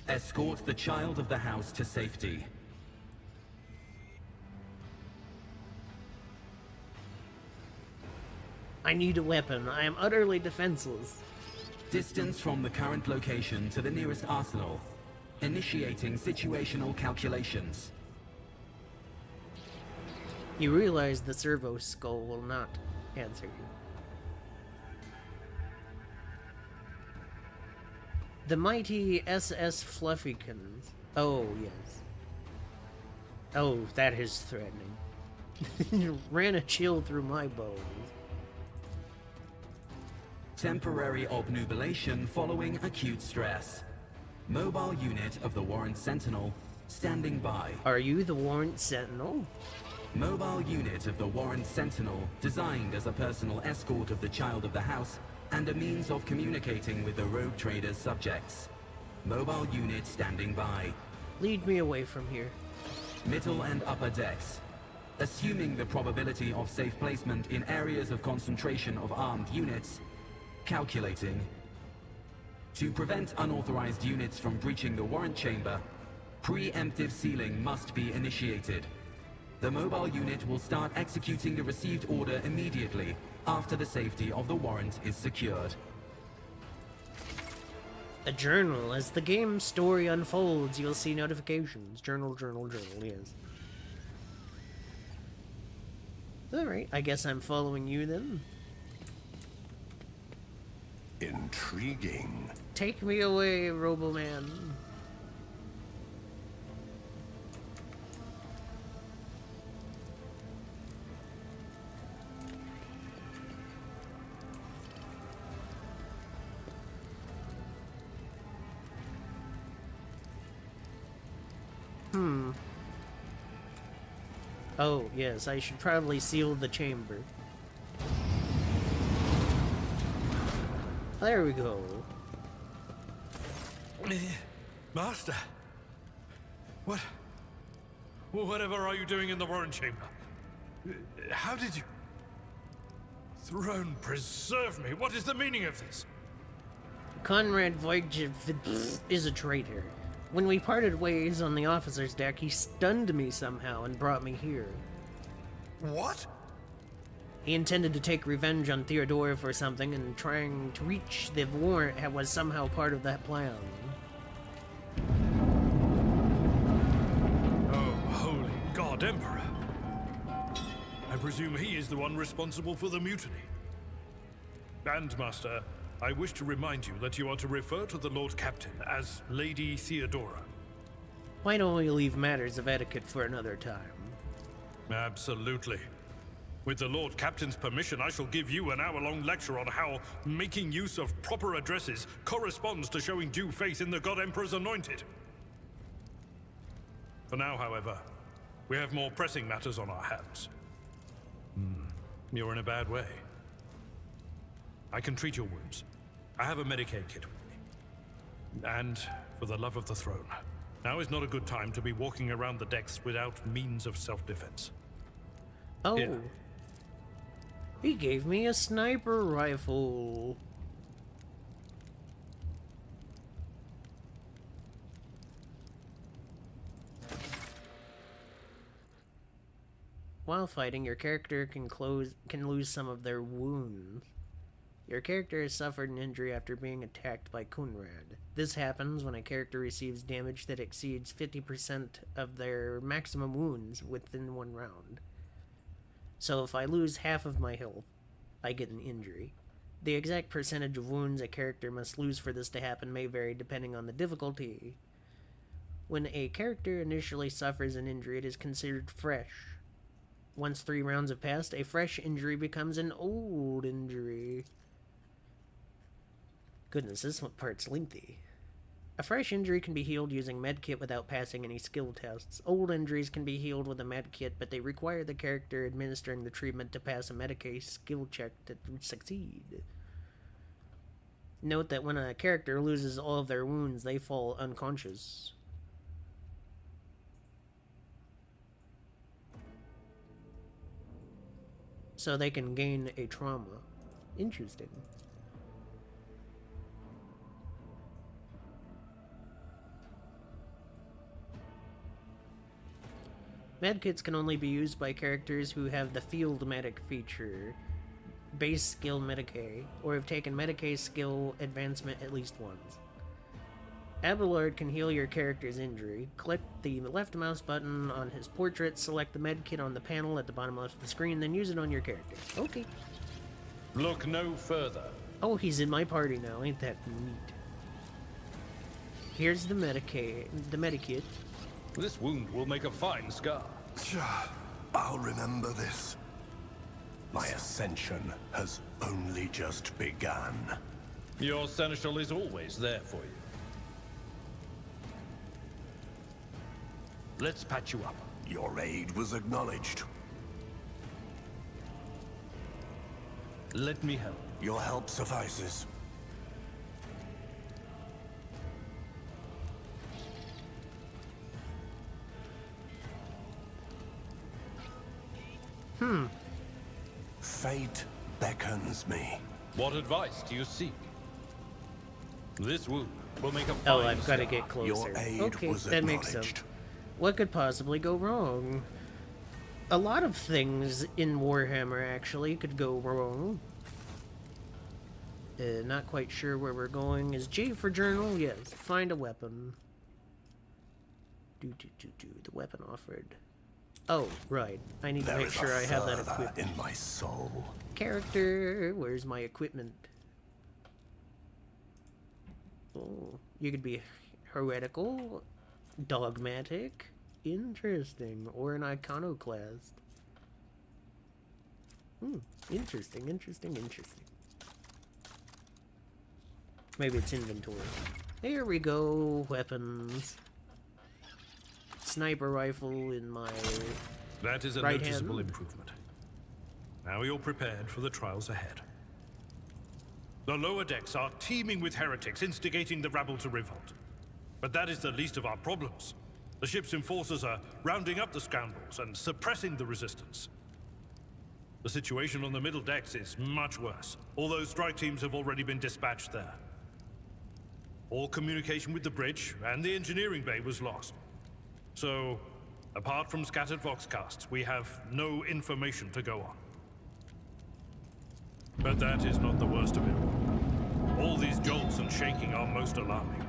Escort the child of the house to safety. I need a weapon. I am utterly defenseless. Distance from the current location to the nearest arsenal. Initiating situational calculations. You realize the servo skull will not answer you. The mighty SS Fluffykins. Oh, yes. Oh, that is threatening. Ran a chill through my bones. Temporary obnubilation following acute stress. Mobile unit of the Warrant Sentinel standing by. Are you the Warrant Sentinel? Mobile unit of the Warren Sentinel, designed as a personal escort of the child of the house and a means of communicating with the rogue trader's subjects. Mobile unit standing by. Lead me away from here. Middle and upper decks. Assuming the probability of safe placement in areas of concentration of armed units. Calculating. To prevent unauthorized units from breaching the warrant chamber, preemptive sealing must be initiated. The mobile unit will start executing the received order immediately after the safety of the warrant is secured. A journal. As the game's story unfolds, you'll see notifications. Journal, yes. Alright, I guess I'm following you then. Intriguing. Take me away, Roboman. Oh, yes, I should probably seal the chamber. There we go. Master! Whatever are you doing in the warrant chamber? How did you... Throne preserve me! What is the meaning of this? Conrad Voigt is a traitor. When we parted ways on the officer's deck, he stunned me somehow and brought me here. What? He intended to take revenge on Theodora for something, and trying to reach the warrant was somehow part of that plan. Oh, holy God, Emperor! I presume he is the one responsible for the mutiny. And, Master, I wish to remind you that you are to refer to the Lord Captain as Lady Theodora. Why don't we leave matters of etiquette for another time? Absolutely. With the Lord Captain's permission, I shall give you an hour-long lecture on how making use of proper addresses corresponds to showing due faith in the God Emperor's anointed. For now, however, we have more pressing matters on our hands. You're in a bad way. I can treat your wounds. I have a Medicaid kit with me. And, for the love of the throne, now is not a good time to be walking around the decks without means of self-defense. Oh. Here. He gave me a sniper rifle. While fighting, your character can lose some of their wounds. Your character has suffered an injury after being attacked by Kunrad. This happens when a character receives damage that exceeds 50% of their maximum wounds within one round. So if I lose half of my health, I get an injury. The exact percentage of wounds a character must lose for this to happen may vary depending on the difficulty. When a character initially suffers an injury, it is considered fresh. Once 3 rounds have passed, a fresh injury becomes an old injury. Goodness, this part's lengthy. A fresh injury can be healed using medkit without passing any skill tests. Old injuries can be healed with a medkit, but they require the character administering the treatment to pass a Medicaid skill check to succeed. Note that when a character loses all of their wounds, they fall unconscious. So they can gain a trauma. Interesting. Medkits can only be used by characters who have the Field Medic feature, base skill Medicaid, or have taken Medicaid skill advancement at least once. Abelard can heal your character's injury. Click the left mouse button on his portrait, select the medkit on the panel at the bottom left of the screen, then use it on your character. Okay. Look no further. Oh, he's in my party now. Ain't that neat? Here's the medikit. This wound will make a fine scar. I'll remember this. My ascension has only just begun. Your seneschal is always there for you. Let's patch you up. Your aid was acknowledged. Let me help. Your help suffices. Fate beckons me. What advice do you seek? This wound will make a fine Oh, I've got to start. get closer. Your aid Okay, was that makes sense. acknowledged. What could possibly go wrong? A lot of things in Warhammer actually could go wrong. Not quite sure where we're going. Is J for journal? Yes. Find a weapon. The weapon offered. Oh, right. I need to make sure I have that equipped. In my soul. Character. Where's my equipment? Oh, you could be heretical, dogmatic, interesting, or an iconoclast. Interesting. Maybe it's inventory. There we go. Weapons. Sniper rifle in my That is a right noticeable hand. improvement. Now you're prepared for the trials ahead. The lower decks are teeming with heretics instigating the rabble to revolt. But that is the least of our problems. The ship's enforcers are rounding up the scoundrels and suppressing the resistance. The situation on the middle decks is much worse, although strike teams have already been dispatched there. All communication with the bridge and the engineering bay was lost. So, apart from scattered voxcasts, we have no information to go on. But that is not the worst of it all. All these jolts and shaking are most alarming.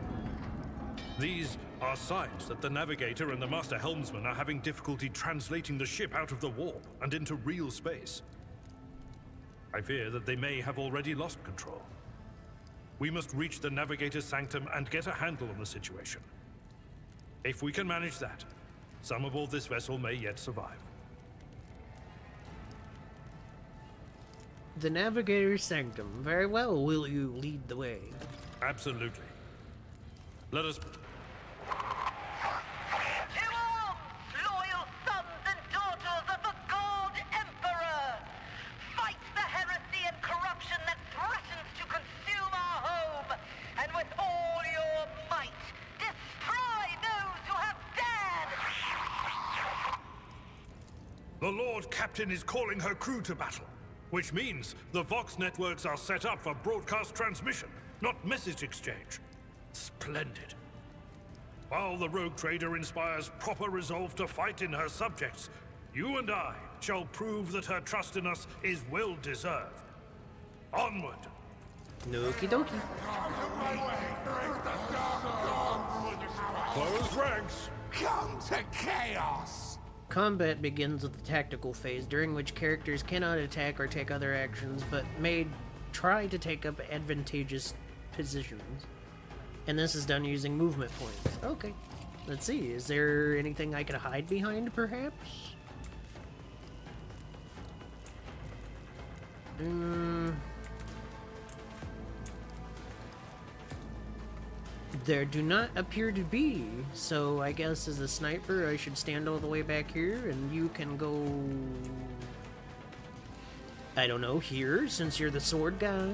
These are signs that the navigator and the master helmsman are having difficulty translating the ship out of the warp and into real space. I fear that they may have already lost control. We must reach the navigator's sanctum and get a handle on the situation. If we can manage that, some aboard this vessel may yet survive. The Navigator's Sanctum. Very well, will you lead the way? Absolutely. Let us... To all loyal sons and daughters of the God Emperor! Fight the heresy and corruption that threatens to consume our home! And with all your might, destroy those who have dared! The Lord Captain is calling her crew to battle, which means the Vox networks are set up for broadcast transmission, not message exchange. Splendid. While the rogue trader inspires proper resolve to fight in her subjects, you and I shall prove that her trust in us is well deserved. Onward! Okie dokie. Close ranks! Come to chaos! Combat begins with the tactical phase, during which characters cannot attack or take other actions, but may try to take up advantageous positions. And this is done using movement points. Okay. Let's see, is there anything I could hide behind, perhaps? There do not appear to be, so I guess as a sniper I should stand all the way back here and you can go... I don't know, here, since you're the sword guy?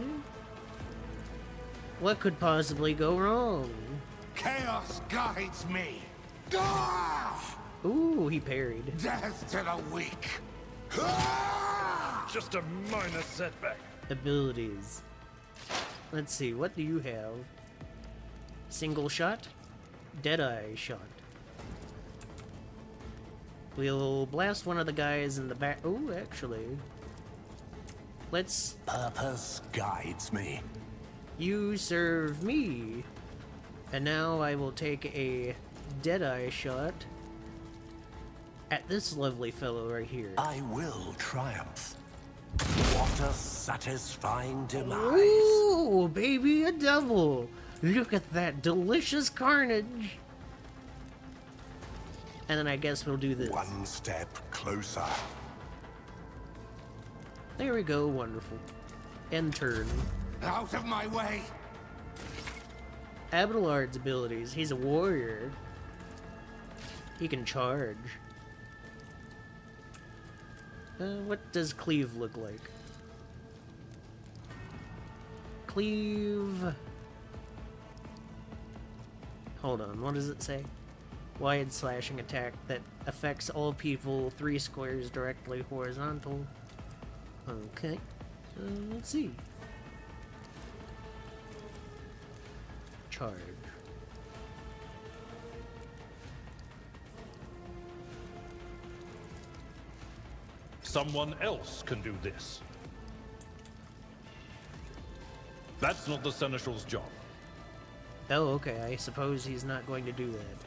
What could possibly go wrong? Chaos guides me. Ooh, he parried. Death to the weak. Just a minor setback. Abilities. Let's see, what do you have? Single shot? Deadeye shot. We'll blast one of the guys in the back. Oh, actually. Let's... Purpose guides me. You serve me. And now I will take a Deadeye shot at this lovely fellow right here. I will triumph. What a satisfying demise. Ooh, baby, a double. Look at that delicious carnage. And then I guess we'll do this. One step closer. There we go, wonderful. End turn. Out of my way. Abelard's abilities. He's a warrior. He can charge. What does cleave look like? cleave. Hold on, what does it say? Wide slashing attack that affects all people 3 squares directly horizontal. Okay. Let's see. Charge. Someone else can do this. That's not the Seneschal's job. Oh, okay. I suppose he's not going to do that.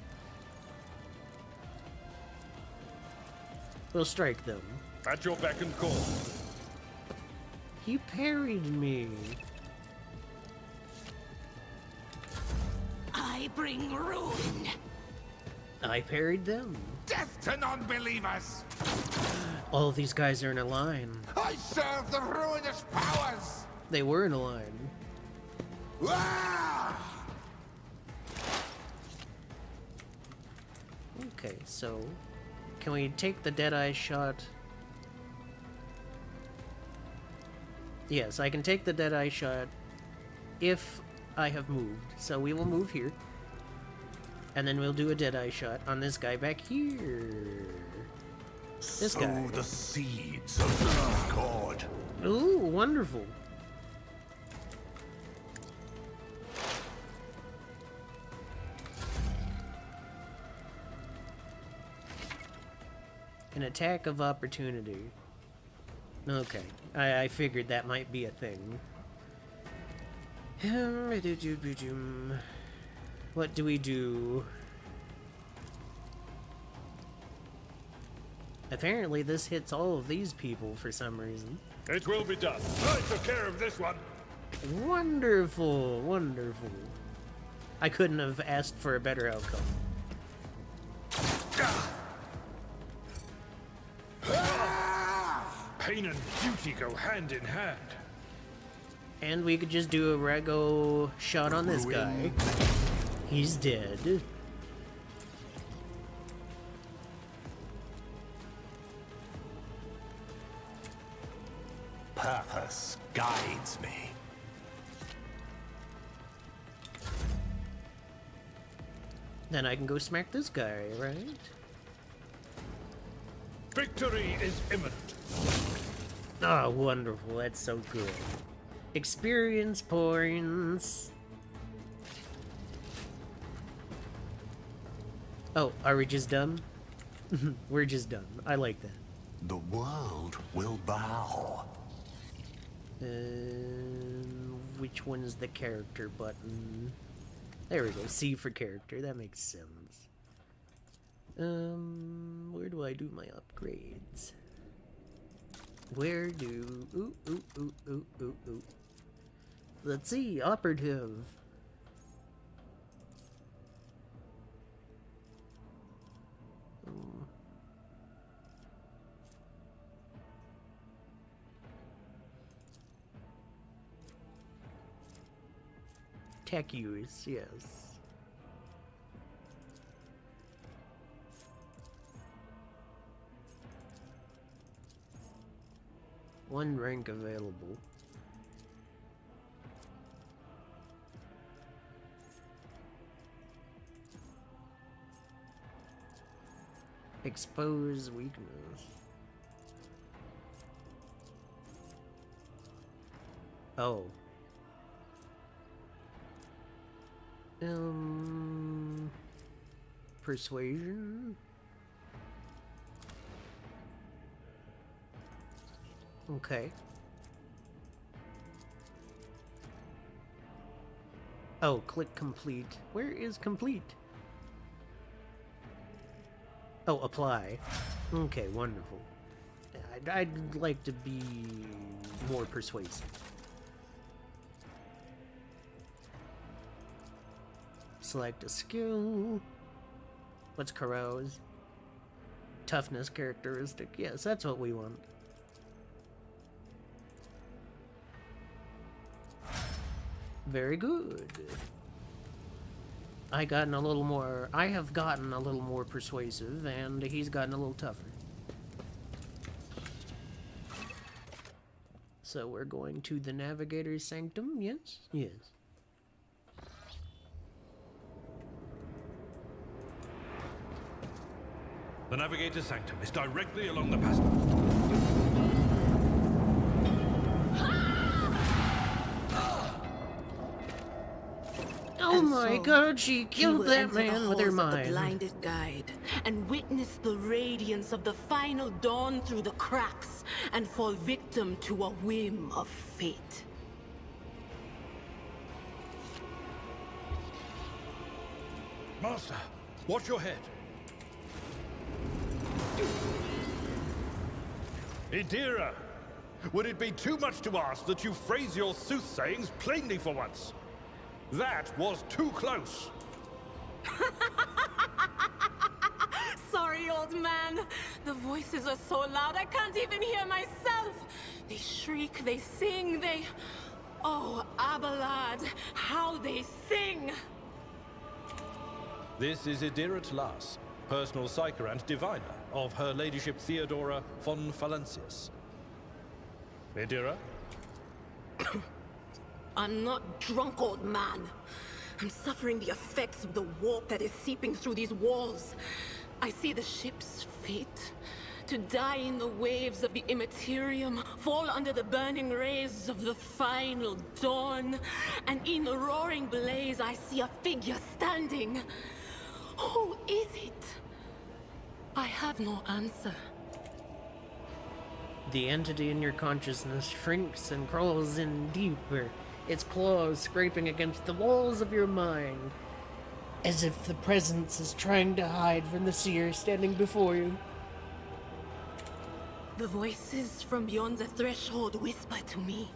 We'll strike them. At your beck and call. He parried me. I bring ruin. I parried them. Death to non-believers! All of these guys are in a line. I serve the ruinous powers! They were in a line. Ah! Okay, so can we take the Deadeye shot? Yes, I can take the Deadeye shot if I have moved. So we will move here. And then we'll do a Deadeye shot on this guy back here. This guy. Sow the seeds of discord. Ooh, wonderful. An attack of opportunity. Okay, I figured that might be a thing. What do we do? Apparently this hits all of these people for some reason. It will be done. I took care of this one. Wonderful, wonderful. I couldn't have asked for a better outcome. Pain and duty go hand in hand. And we could just do a rego shot on this guy. He's dead. Purpose guides me. Then I can go smack this guy, right? Victory is imminent. Ah, oh, wonderful. That's so good. Experience points. Oh, are we just done? We're just done. I like that. The world will bow. Which one is the character button? There we go. C for character. That makes sense. Where do I do my upgrades? Where do... Ooh. Let's see. Operative. Tech use, yes. One rank available. Expose weakness. Oh. Persuasion? Okay. Oh, click complete. Where is complete? Oh, apply. Okay, wonderful. I'd like to be more persuasive. Select a skill. What's carouse? Toughness characteristic. Yes, that's what we want. Very good. I have gotten a little more persuasive, and he's gotten a little tougher. So we're going to the Navigator's Sanctum, yes? Yes. The Navigator's Sanctum is directly along the passage. Oh my god, she killed that man with her mind. The blinded guide and witness the radiance of the final dawn through the cracks and fall victim to a whim of fate. Master, watch your head. Idira, would it be too much to ask that you phrase your soothsayings plainly for once? That was too close. Sorry, old man. The voices are so loud I can't even hear myself. They shriek, they sing, they... Oh, Abelard, how they sing! This is Idira Tlas, personal psyker and diviner of Her Ladyship Theodora von Valencius. Idira? I'm not drunk, old man. I'm suffering the effects of the warp that is seeping through these walls. I see the ship's fate. To die in the waves of the immaterium, fall under the burning rays of the final dawn. And in the roaring blaze, I see a figure standing. Who is it? I have no answer. The entity in your consciousness shrinks and crawls in deeper, its claws scraping against the walls of your mind, as if the presence is trying to hide from the seer standing before you. The voices from beyond the threshold whisper to me.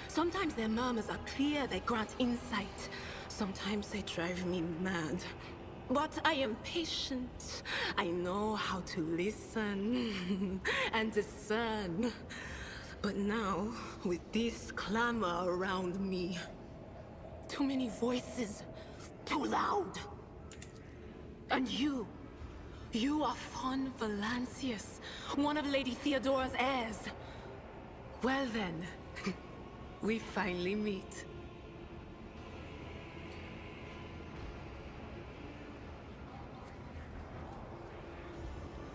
Sometimes their murmurs are clear, they grant insight. Sometimes they drive me mad. But I am patient. I know how to listen and discern. But now, with this clamor around me, too many voices, too loud. And you are von Valencius, one of Lady Theodora's heirs. Well then, we finally meet.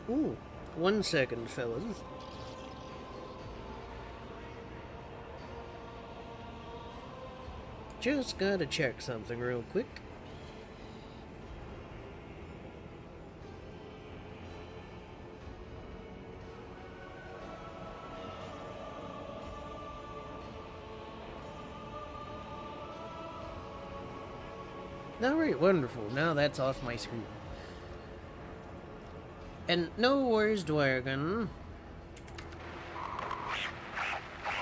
Ooh, 1 second, fellas. Just gotta check something real quick. Alright, wonderful. Now that's off my screen. And no worries, Dwargon.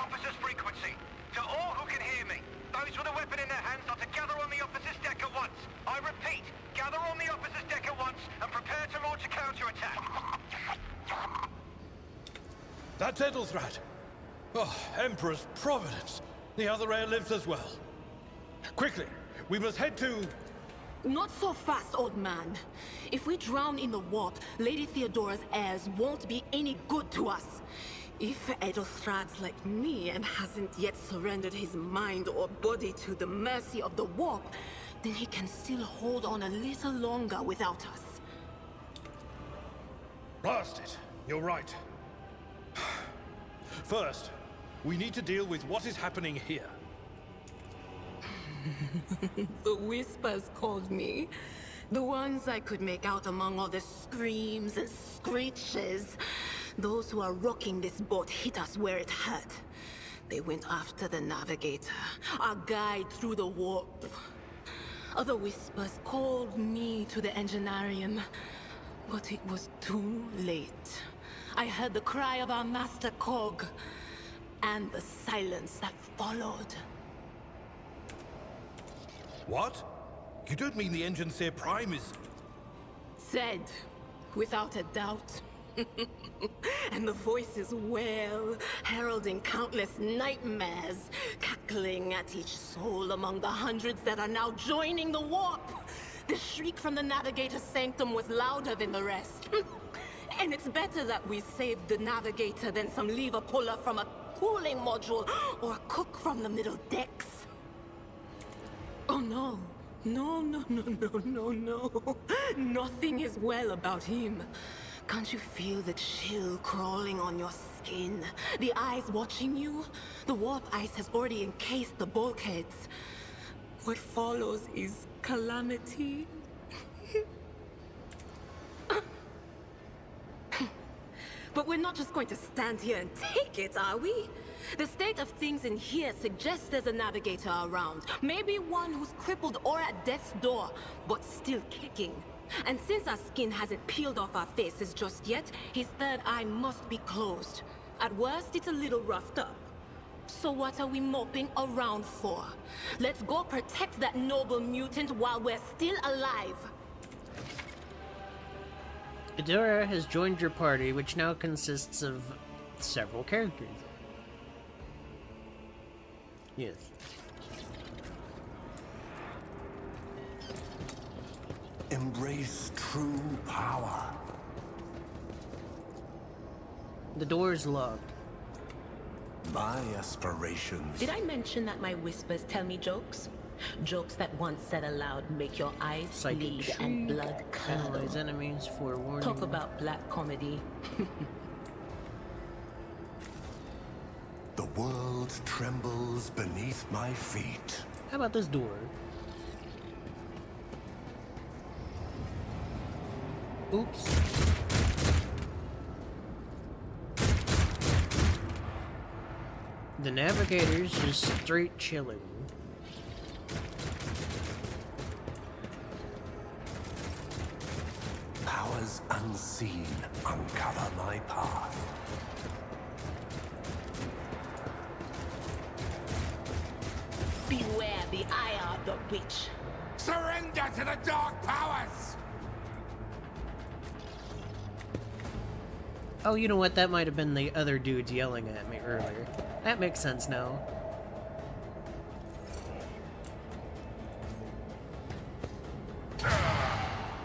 Officer's frequency. To all who can hear me, those with a weapon in their hands are to gather on the officer's deck at once. I repeat, gather on the officer's deck at once and prepare to launch a counterattack. That's Edelthrad. Oh, Emperor's Providence. The other heir lives as well. Quickly, we must head to... Not so fast, old man. If we drown in the warp, Lady Theodora's heirs won't be any good to us. If Edelstrad's like me and hasn't yet surrendered his mind or body to the mercy of the warp, then he can still hold on a little longer without us. Blast it. You're right. First, we need to deal with what is happening here. The whispers called me. The ones I could make out among all the screams and screeches. Those who are rocking this boat hit us where it hurt. They went after the Navigator, our guide through the warp. Other whispers called me to the Engineerium, but it was too late. I heard the cry of our Master Cog, and the silence that followed. What? You don't mean the Engineer Prime is... Said, without a doubt. And the voices wail, heralding countless nightmares, cackling at each soul among the hundreds that are now joining the warp. The shriek from the Navigator's Sanctum was louder than the rest. And it's better that we saved the Navigator than some lever puller from a cooling module or a cook from the middle decks. Oh no. No, no, no, no, no, no. Nothing is well about him. Can't you feel the chill crawling on your skin? The eyes watching you? The warp ice has already encased the bulkheads. What follows is calamity. But we're not just going to stand here and take it, are we? The state of things in here suggests there's a navigator around. Maybe one who's crippled or at death's door, but still kicking. And since our skin hasn't peeled off our faces just yet, his third eye must be closed. At worst, it's a little roughed up. So what are we moping around for? Let's go protect that noble mutant while we're still alive. Idora has joined your party, which now consists of several characters. Yes. Embrace true power. The door is locked. My aspirations. Did I mention that my whispers tell me jokes? Jokes that once said aloud make your eyes Psychic bleed shriek, and blood curdle. analyze enemies for warning. Talk about black comedy. The world trembles beneath my feet. How about this door? Oops. The navigator's just straight chilling. Powers unseen uncover my path. Beware the eye of the witch. Surrender to the dark powers! Oh, you know what? That might have been the other dudes yelling at me earlier. That makes sense now.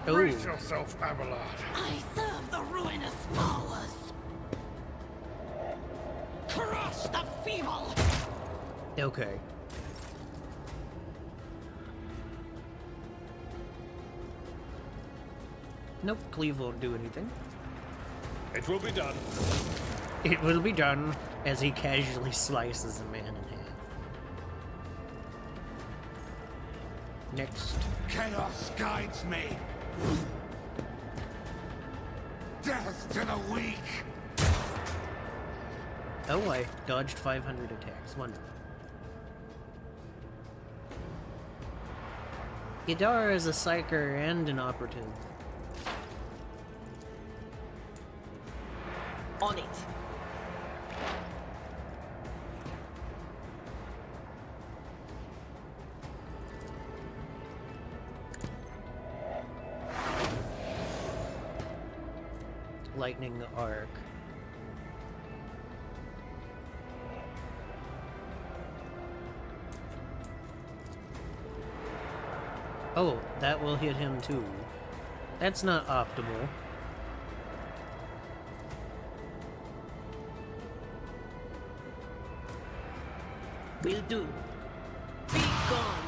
Brace yourself, Abelard. I serve the ruinous powers. Crush the feeble. Okay. Nope, Cleve won't do anything. It will be done. It will be done as he casually slices a man in half. Next. Chaos guides me. Death to the weak. Oh, I dodged 500 attacks. Wonderful. Idara is a psyker and an operative. On it. Lightning arc. Oh, that will hit him too. That's not optimal. Will do. Be gone.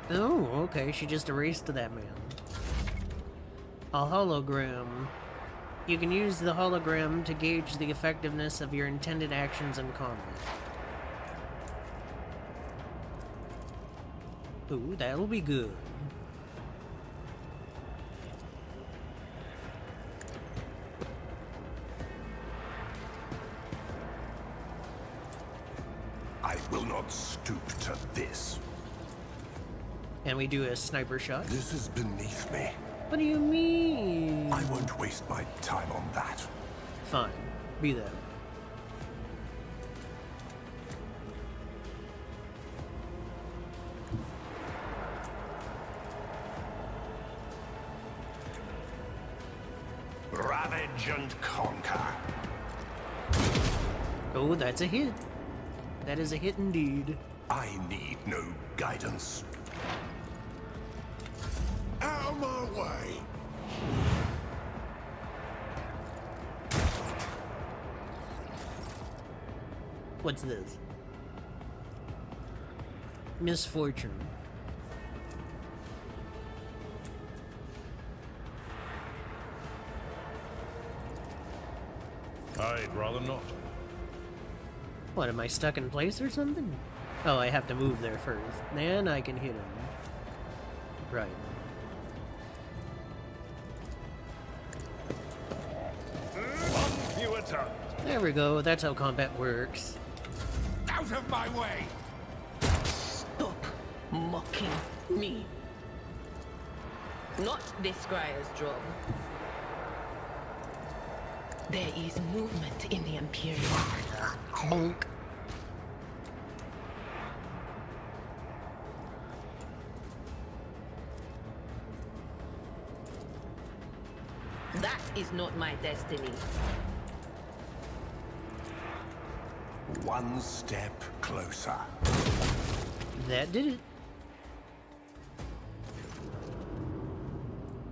Oh, okay, she just erased that man. A hologram. You can use the hologram to gauge the effectiveness of your intended actions in combat. Ooh, that'll be good. I will not stoop to this. And we do a sniper shot. This is beneath me. What do you mean? I won't waste my time on that. Fine. Be that. Ravage and conquer. Oh, that's a hit. That is a hit indeed. I need no guidance. Out of my way. What's this? Misfortune. I'd rather not. What, am I stuck in place or something? Oh, I have to move there first. Then I can hit him. Right. Fewer times. There we go, that's how combat works. Out of my way! Stop mocking me. Not this Scryer's job. There is movement in the Imperium. Bonk. That is not my destiny. One step closer. That did it.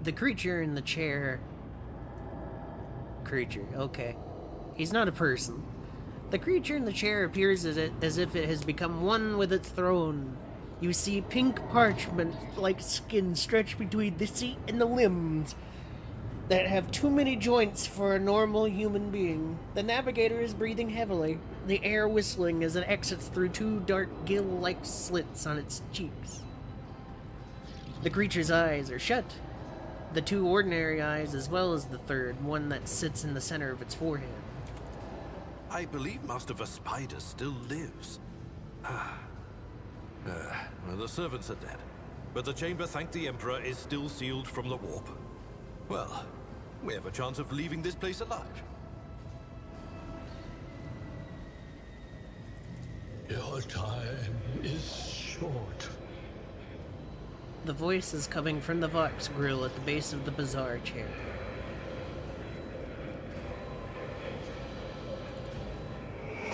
The creature in the chair. Creature, okay. He's not a person. The creature in the chair appears as if it has become one with its throne. You see pink parchment-like skin stretched between the seat and the limbs that have too many joints for a normal human being. The navigator is breathing heavily, the air whistling as it exits through two dark gill-like slits on its cheeks. The creature's eyes are shut. The two ordinary eyes, as well as the third, one that sits in the center of its forehead. I believe Master Vespider still lives. Well, the servants are dead, but the chamber, thank the Emperor, is still sealed from the warp. Well, we have a chance of leaving this place alive. Your time is short. The voice is coming from the Vox grill at the base of the bazaar chair.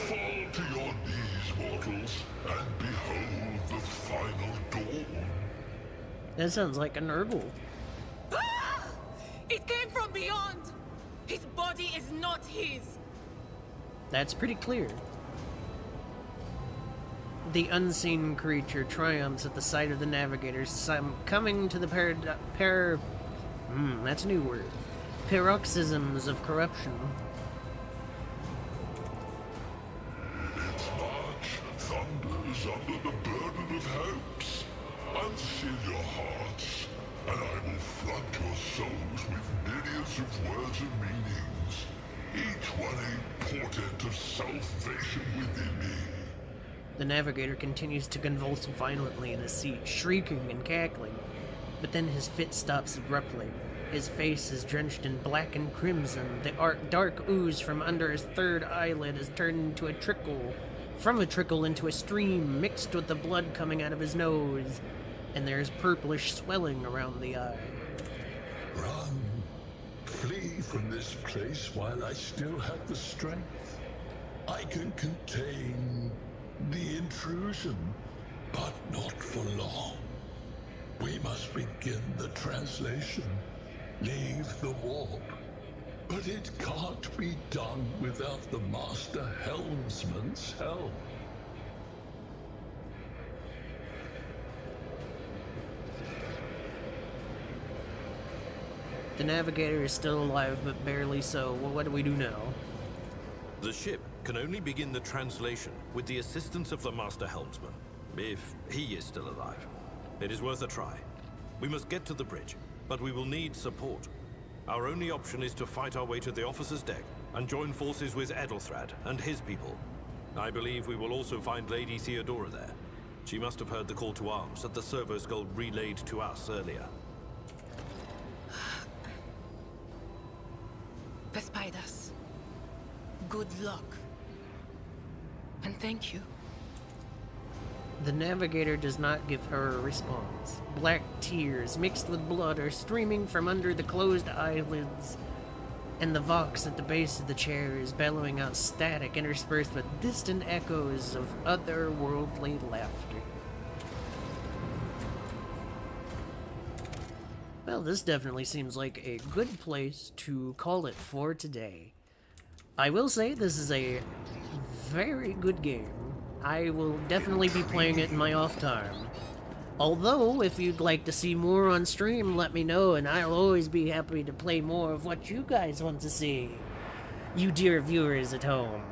Fall to your knees, mortals, and behold the final dawn. That sounds like a Nurgle. Ah! It came from beyond! His body is not his! That's pretty clear. The unseen creature triumphs at the sight of the navigator, coming to the that's a new word. Paroxysms of corruption. Its march thunders under the burden of hopes. Unseal your hearts, and I will flood your souls with myriads of words and meanings, each one a portent of salvation within me. The navigator continues to convulse violently in his seat, shrieking and cackling. But then his fit stops abruptly. His face is drenched in black and crimson. The dark ooze from under his third eyelid is turned into a trickle. From a trickle into a stream, mixed with the blood coming out of his nose. And there is purplish swelling around the eye. Run. Flee from this place while I still have the strength. I can contain the intrusion, but not for long. We must begin the translation. Leave the warp. But it can't be done without the Master Helmsman's help. The navigator is still alive, but barely so. Well, what do we do now? The ship can only begin the translation with the assistance of the Master Helmsman, if he is still alive. It is worth a try. We must get to the bridge, but we will need support. Our only option is to fight our way to the officer's deck and join forces with Edelthrad and his people. I believe we will also find Lady Theodora there. She must have heard the call to arms that the servo skull relayed to us earlier. Vespidas, good luck. And thank you. The navigator does not give her a response. Black tears mixed with blood are streaming from under the closed eyelids, and the Vox at the base of the chair is bellowing out static interspersed with distant echoes of otherworldly laughter. Well, this definitely seems like a good place to call it for today. I will say this is a very good game. I will definitely be playing it in my off time. Although, if you'd like to see more on stream, let me know, and I'll always be happy to play more of what you guys want to see. You dear viewers at home.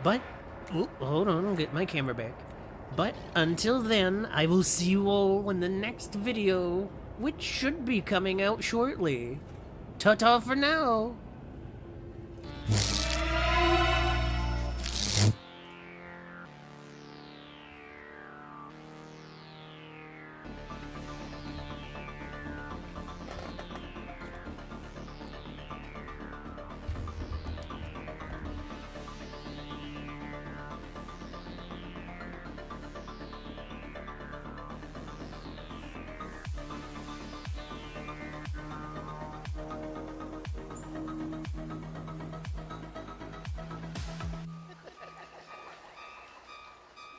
But, oh, hold on, I'll get my camera back. But until then, I will see you all in the next video, which should be coming out shortly. Ta-ta for now!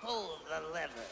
Pull the lever.